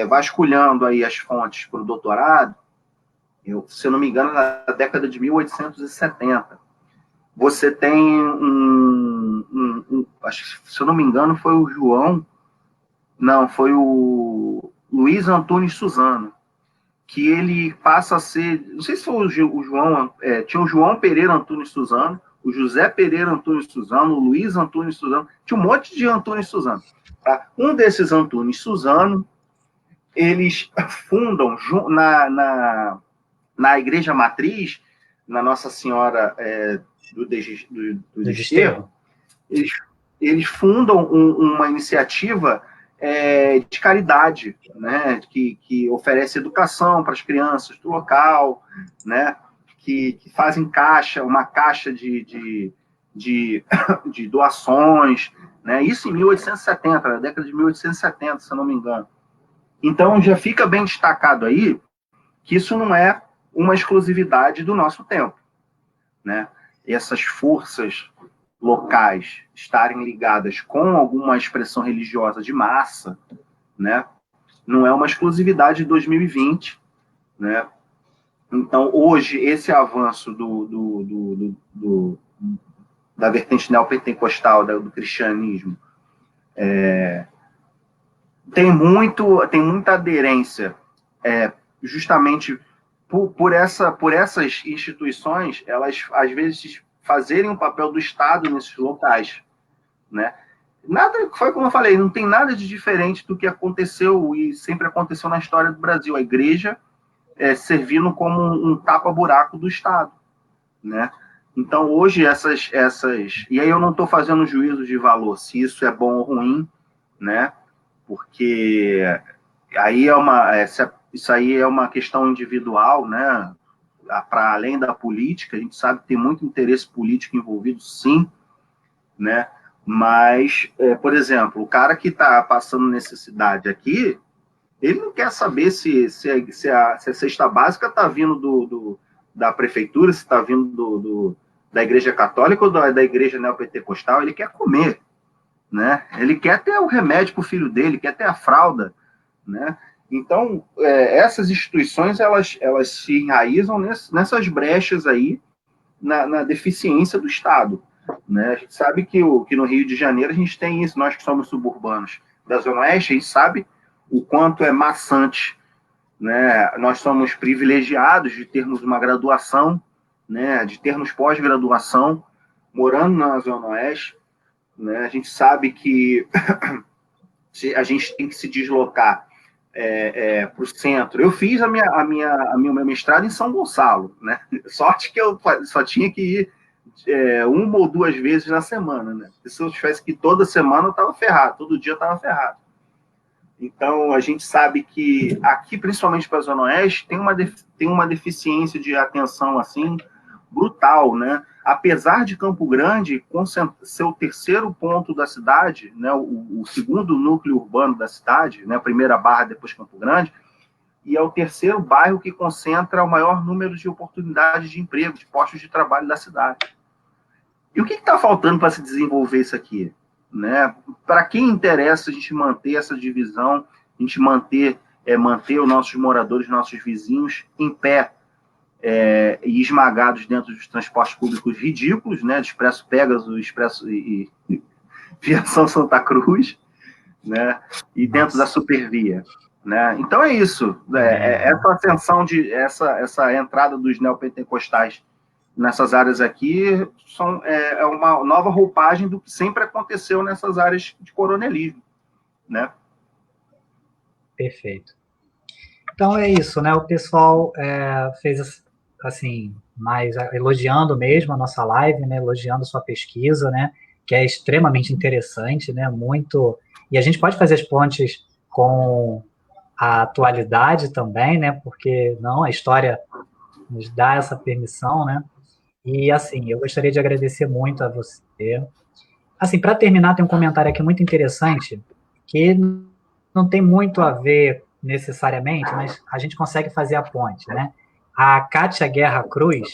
vasculhando aí as fontes para o doutorado, se eu não me engano, na década de 1870, você tem acho que, se eu não me engano, foi o Luiz Antônio Suzano, que ele passa a ser, não sei se foi o João, tinha o João Pereira Antônio Suzano, o José Pereira Antônio Suzano, o Luiz Antônio Suzano, tinha um monte de Antônio Suzano. Tá? Um desses Antônio Suzano, eles fundam na Igreja Matriz, na Nossa Senhora do Desterro, eles fundam uma iniciativa de caridade, né, que oferece educação para as crianças do local, né, que fazem uma caixa de doações, né, isso em 1870, na década de 1870, se eu não me engano. Então, já fica bem destacado aí que isso não é uma exclusividade do nosso tempo, né? Essas forças locais estarem ligadas com alguma expressão religiosa de massa, né? Não é uma exclusividade de 2020, né? Então, hoje, esse avanço da vertente neopentecostal do cristianismo tem muita aderência, justamente por essas instituições, elas, às vezes, fazerem o papel do Estado nesses locais, né? Nada, foi como eu falei, não tem nada de diferente do que aconteceu e sempre aconteceu na história do Brasil. A igreja servindo como um tapa-buraco do Estado, né? Então, hoje, e aí eu não estou fazendo juízo de valor, se isso é bom ou ruim, né? Porque aí isso aí é uma questão individual, né? Para além da política, a gente sabe que tem muito interesse político envolvido, sim, né? Mas, por exemplo, o cara que está passando necessidade aqui, ele não quer saber se a cesta básica está vindo da prefeitura, se está vindo da igreja católica ou da igreja neopentecostal, ele quer comer, né? Ele quer ter o remédio para o filho dele, quer ter a fralda, né? Então, essas instituições, elas se enraizam nessas brechas aí, na deficiência do Estado, né? A gente sabe que no Rio de Janeiro a gente tem isso, nós que somos suburbanos da Zona Oeste, a gente sabe o quanto é maçante, né? Nós somos privilegiados de termos uma graduação, né? De termos pós-graduação, morando na Zona Oeste, né? A gente sabe que a gente tem que se deslocar para o centro. Eu fiz o meu mestrado em São Gonçalo, né? Sorte que eu só tinha que ir uma ou duas vezes na semana, né? Se eu tivesse que ir toda semana, eu estava ferrado, todo dia eu estava ferrado. Então, a gente sabe que aqui, principalmente para a Zona Oeste, tem uma deficiência de atenção assim brutal, né? Apesar de Campo Grande ser o terceiro ponto da cidade, né, o segundo núcleo urbano da cidade, né, a primeira Barra, depois Campo Grande, e é o terceiro bairro que concentra o maior número de oportunidades de emprego, de postos de trabalho da cidade. E o que está faltando para se desenvolver isso aqui? Né? Para quem interessa a gente manter essa divisão, a gente manter os nossos moradores, nossos vizinhos em pé, e esmagados dentro dos transportes públicos ridículos, né, de Expresso Pégaso, Expresso e Viação Santa Cruz, né, e dentro da Supervia. Né? Então é isso, essa ascensão, essa entrada dos neopentecostais nessas áreas aqui é uma nova roupagem do que sempre aconteceu nessas áreas de coronelismo. Né? Perfeito. Então é isso, né? O pessoal fez assim, mais elogiando mesmo a nossa live, né? Elogiando sua pesquisa, né? Que é extremamente interessante, né? Muito. E a gente pode fazer as pontes com a atualidade também, né? Porque não, a história nos dá essa permissão, né? E assim, eu gostaria de agradecer muito a você. Assim, para terminar, tem um comentário aqui muito interessante que não tem muito a ver necessariamente, mas a gente consegue fazer a ponte, né? A Kátia Guerra Cruz,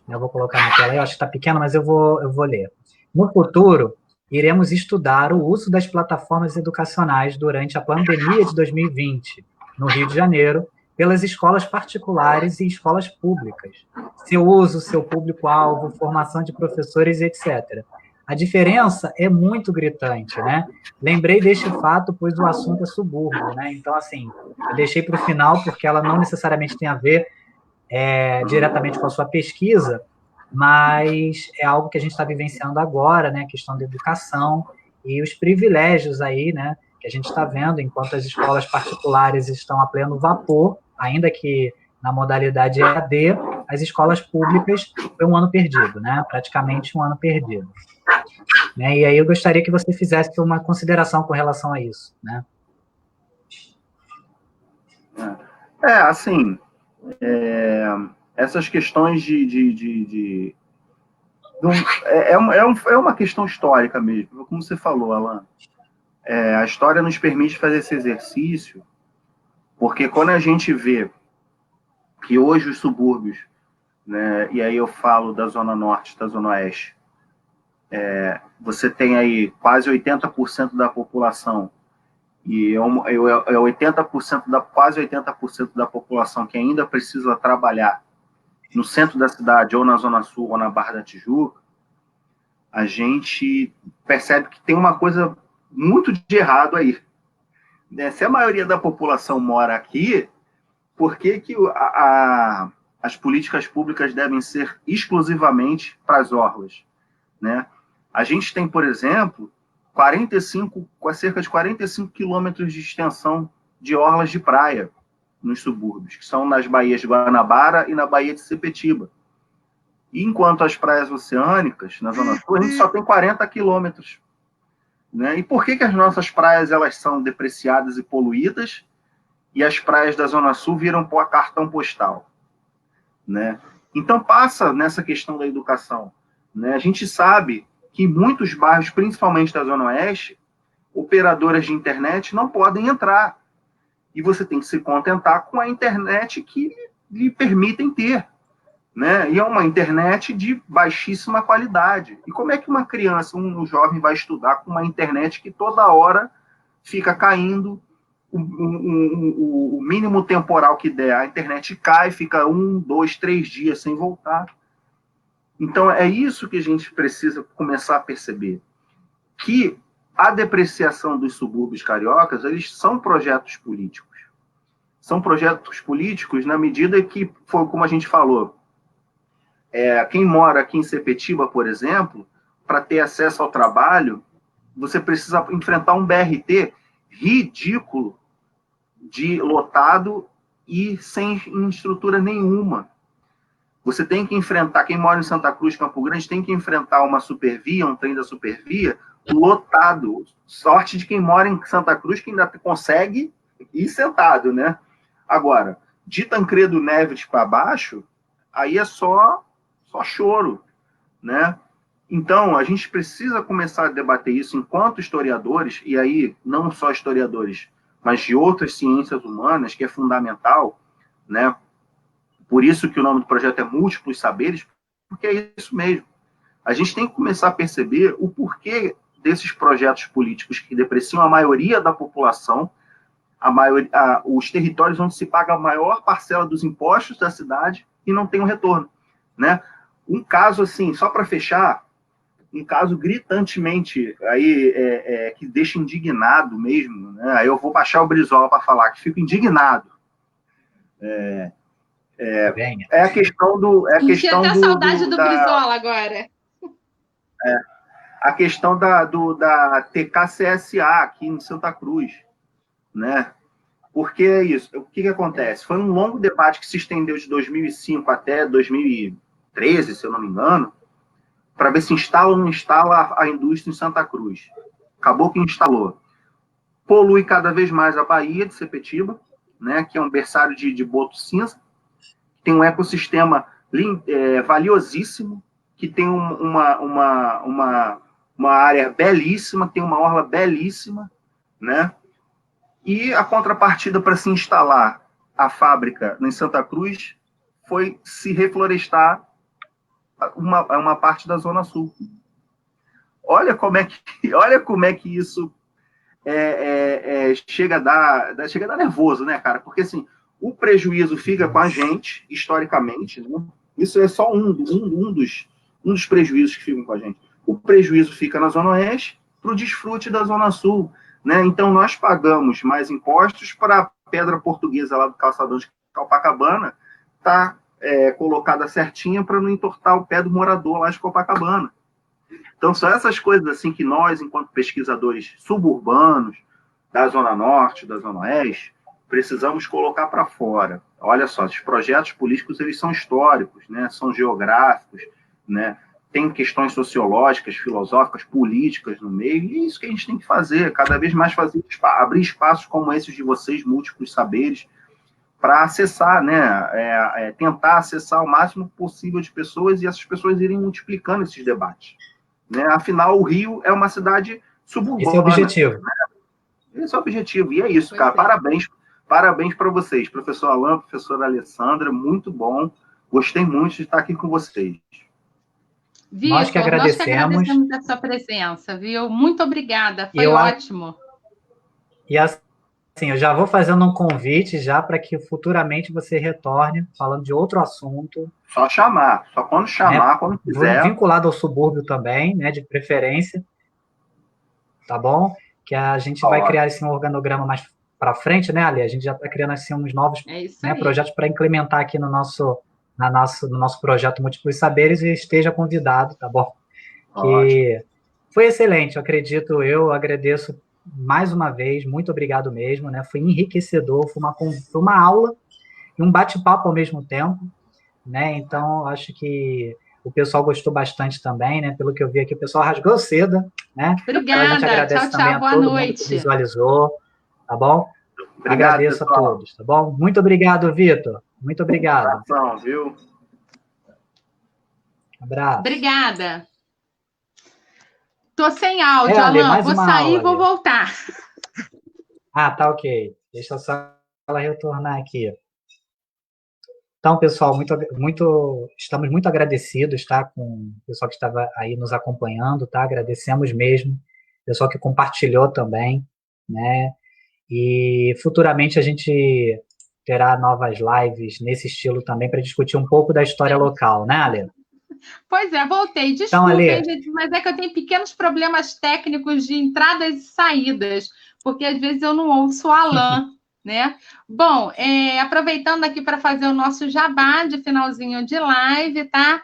eu vou colocar na tela aí, eu acho que está pequeno, mas eu vou ler. No futuro, iremos estudar o uso das plataformas educacionais durante a pandemia de 2020, no Rio de Janeiro, pelas escolas particulares e escolas públicas. Seu uso, seu público-alvo, formação de professores, etc. A diferença é muito gritante, né? Lembrei deste fato, pois o assunto é subúrbio, né? Então, assim, eu deixei para o final porque ela não necessariamente tem a ver diretamente com a sua pesquisa, mas é algo que a gente está vivenciando agora, né? A questão da educação e os privilégios aí, né? Que a gente está vendo, enquanto as escolas particulares estão a pleno vapor, ainda que na modalidade EAD, as escolas públicas foi um ano perdido, né? Praticamente um ano perdido. Né? E aí eu gostaria que você fizesse uma consideração com relação a isso, né? Assim, essas questões é uma questão histórica mesmo, como você falou, Alan. A história nos permite fazer esse exercício, porque quando a gente vê que hoje os subúrbios, né, e aí eu falo da Zona Norte, da Zona Oeste, você tem aí quase 80% da população, e 80% quase 80% da população que ainda precisa trabalhar no centro da cidade, ou na Zona Sul, ou na Barra da Tijuca, a gente percebe que tem uma coisa muito de errado aí. Se a maioria da população mora aqui, por que as políticas públicas devem ser exclusivamente para as orlas? Né? A gente tem, por exemplo, cerca de 45 quilômetros de extensão de orlas de praia nos subúrbios, que são nas baías de Guanabara e na Baía de Sepetiba. E enquanto as praias oceânicas, na Zona Sul, a gente só tem 40 quilômetros. Né? E por que as nossas praias elas são depreciadas e poluídas e as praias da Zona Sul viram cartão postal? Né? Então, passa nessa questão da educação. Né? A gente sabe que muitos bairros, principalmente da Zona Oeste, operadoras de internet não podem entrar. E você tem que se contentar com a internet que lhe permitem ter. Né? E é uma internet de baixíssima qualidade. E como é que uma criança, um jovem vai estudar com uma internet que toda hora fica caindo, o mínimo temporal que der, a internet cai, fica 1, 2, 3 dias sem voltar. Então é isso que a gente precisa começar a perceber, que a depreciação dos subúrbios cariocas, eles são projetos políticos. São projetos políticos na medida que, foi como a gente falou, quem mora aqui em Sepetiba, por exemplo, para ter acesso ao trabalho, você precisa enfrentar um BRT ridículo, de lotado e sem estrutura nenhuma. Você tem que enfrentar, quem mora em Santa Cruz, Campo Grande, tem que enfrentar uma supervia, um trem da supervia, lotado. Sorte de quem mora em Santa Cruz, que ainda consegue ir sentado, né? Agora, de Tancredo Neves para baixo, aí é só choro, né? Então, a gente precisa começar a debater isso enquanto historiadores, e aí não só historiadores, mas de outras ciências humanas, que é fundamental, né? Por isso que o nome do projeto é Múltiplos Saberes, porque é isso mesmo. A gente tem que começar a perceber o porquê desses projetos políticos que depreciam a maioria da população, os territórios onde se paga a maior parcela dos impostos da cidade, e não tem um retorno, né? Um caso, assim, só para fechar, um caso gritantemente aí, que deixa indignado mesmo, né? Aí eu vou baixar o Brizola para falar, que fico indignado. É a questão do... Senti até saudade do Brizola agora. A questão da TKCSA aqui em Santa Cruz, né? Porque é isso. O que acontece? Foi um longo debate que se estendeu de 2005 até 2013, se eu não me engano, para ver se instala ou não instala a indústria em Santa Cruz. Acabou que instalou. Polui cada vez mais a Baía de Sepetiba, né, que é um berçário de boto cinza, tem um ecossistema valiosíssimo, que tem uma área belíssima, tem uma orla belíssima, né? E a contrapartida para se instalar a fábrica em Santa Cruz foi se reflorestar uma parte da Zona Sul. Olha como é que isso chega a dar nervoso, né, cara? Porque assim, o prejuízo fica com a gente, historicamente, né? Isso é só um dos prejuízos que ficam com a gente. O prejuízo fica na Zona Oeste para o desfrute da Zona Sul, né? Então, nós pagamos mais impostos para a pedra portuguesa lá do calçadão de Copacabana tá colocada certinha para não entortar o pé do morador lá de Copacabana. Então, são essas coisas assim que nós, enquanto pesquisadores suburbanos da Zona Norte, da Zona Oeste, precisamos colocar para fora. Olha só, esses projetos políticos, eles são históricos, né? São geográficos, né? Tem questões sociológicas, filosóficas, políticas no meio, e é isso que a gente tem que fazer, cada vez mais abrir espaços como esses de vocês, múltiplos saberes, para acessar, né? Tentar acessar o máximo possível de pessoas e essas pessoas irem multiplicando esses debates. Né? Afinal, o Rio é uma cidade suburbana. Esse é o objetivo. Né? Esse é o objetivo, e é isso, cara. Parabéns para vocês, professor Alan, professora Alessandra, muito bom. Gostei muito de estar aqui com vocês. Vitor, nós que agradecemos a sua presença, viu? Muito obrigada, foi ótimo. E assim, eu já vou fazendo um convite já para que futuramente você retorne falando de outro assunto. Só chamar, só quando chamar, quando quiser. Vinculado ao subúrbio também, né, de preferência. Tá bom? Que a gente vai criar assim, um organograma mais para frente, né, Ali? A gente já está criando assim, uns novos projetos para implementar aqui no nosso projeto Múltiplos Saberes, e esteja convidado, tá bom? Que foi excelente, eu agradeço mais uma vez, muito obrigado mesmo, né? Foi enriquecedor, foi uma aula e um bate-papo ao mesmo tempo, né? Então, acho que o pessoal gostou bastante também, né? Pelo que eu vi aqui, o pessoal rasgou seda, né? Obrigada, então, a gente agradece também boa noite. Que visualizou, tá bom? Obrigado, agradeço pessoal. a todos, tá bom? Muito obrigado, Vitor. Muito obrigado. Abração, viu? Abraço. Obrigada. Tô sem áudio, Alan. Vou sair e vou voltar. Tá ok. Deixa só ela retornar aqui. Então, pessoal, estamos muito agradecidos, tá? Com o pessoal que estava aí nos acompanhando, tá? Agradecemos mesmo. O pessoal que compartilhou também, né? E futuramente a gente terá novas lives nesse estilo também para discutir um pouco da história local, né, Ale? Pois é, voltei. Desculpem, gente, mas é que eu tenho pequenos problemas técnicos de entradas e saídas, porque às vezes eu não ouço o Alan, né? Bom, aproveitando aqui para fazer o nosso jabá de finalzinho de live, tá?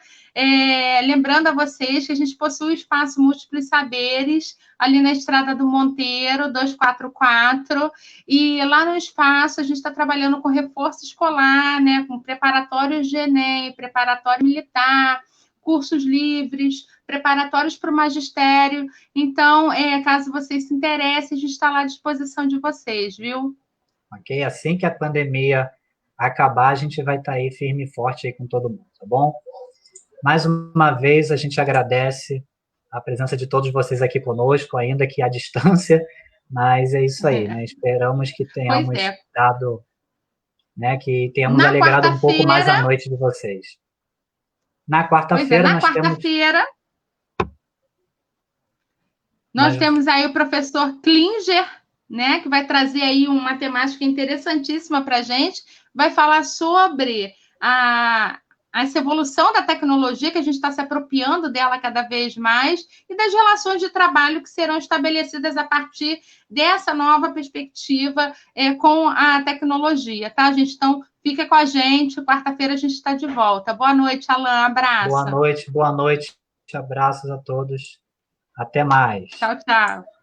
Lembrando a vocês que a gente possui o espaço Múltiplos Saberes, ali na Estrada do Monteiro, 244, e lá no espaço a gente está trabalhando com reforço escolar, né? Com preparatórios de Enem, preparatório militar, cursos livres, preparatórios para o magistério. Então, caso vocês se interessem, a gente está lá à disposição de vocês, viu? Ok? Assim que a pandemia acabar, a gente vai estar aí firme e forte aí com todo mundo, tá bom? Mais uma vez, a gente agradece a presença de todos vocês aqui conosco, ainda que à distância, mas é isso aí, né? Esperamos que tenhamos dado, né? Que tenhamos alegrado um pouco mais a noite de vocês. Na quarta-feira, nós temos aí o professor Klinger, né, que vai trazer aí uma temática interessantíssima para a gente, vai falar sobre essa evolução da tecnologia, que a gente está se apropriando dela cada vez mais, e das relações de trabalho que serão estabelecidas a partir dessa nova perspectiva com a tecnologia, tá, gente? Então, fica com a gente, quarta-feira a gente está de volta. Boa noite, Alan, abraço. Boa noite, abraços a todos. Até mais. Tchau, tchau.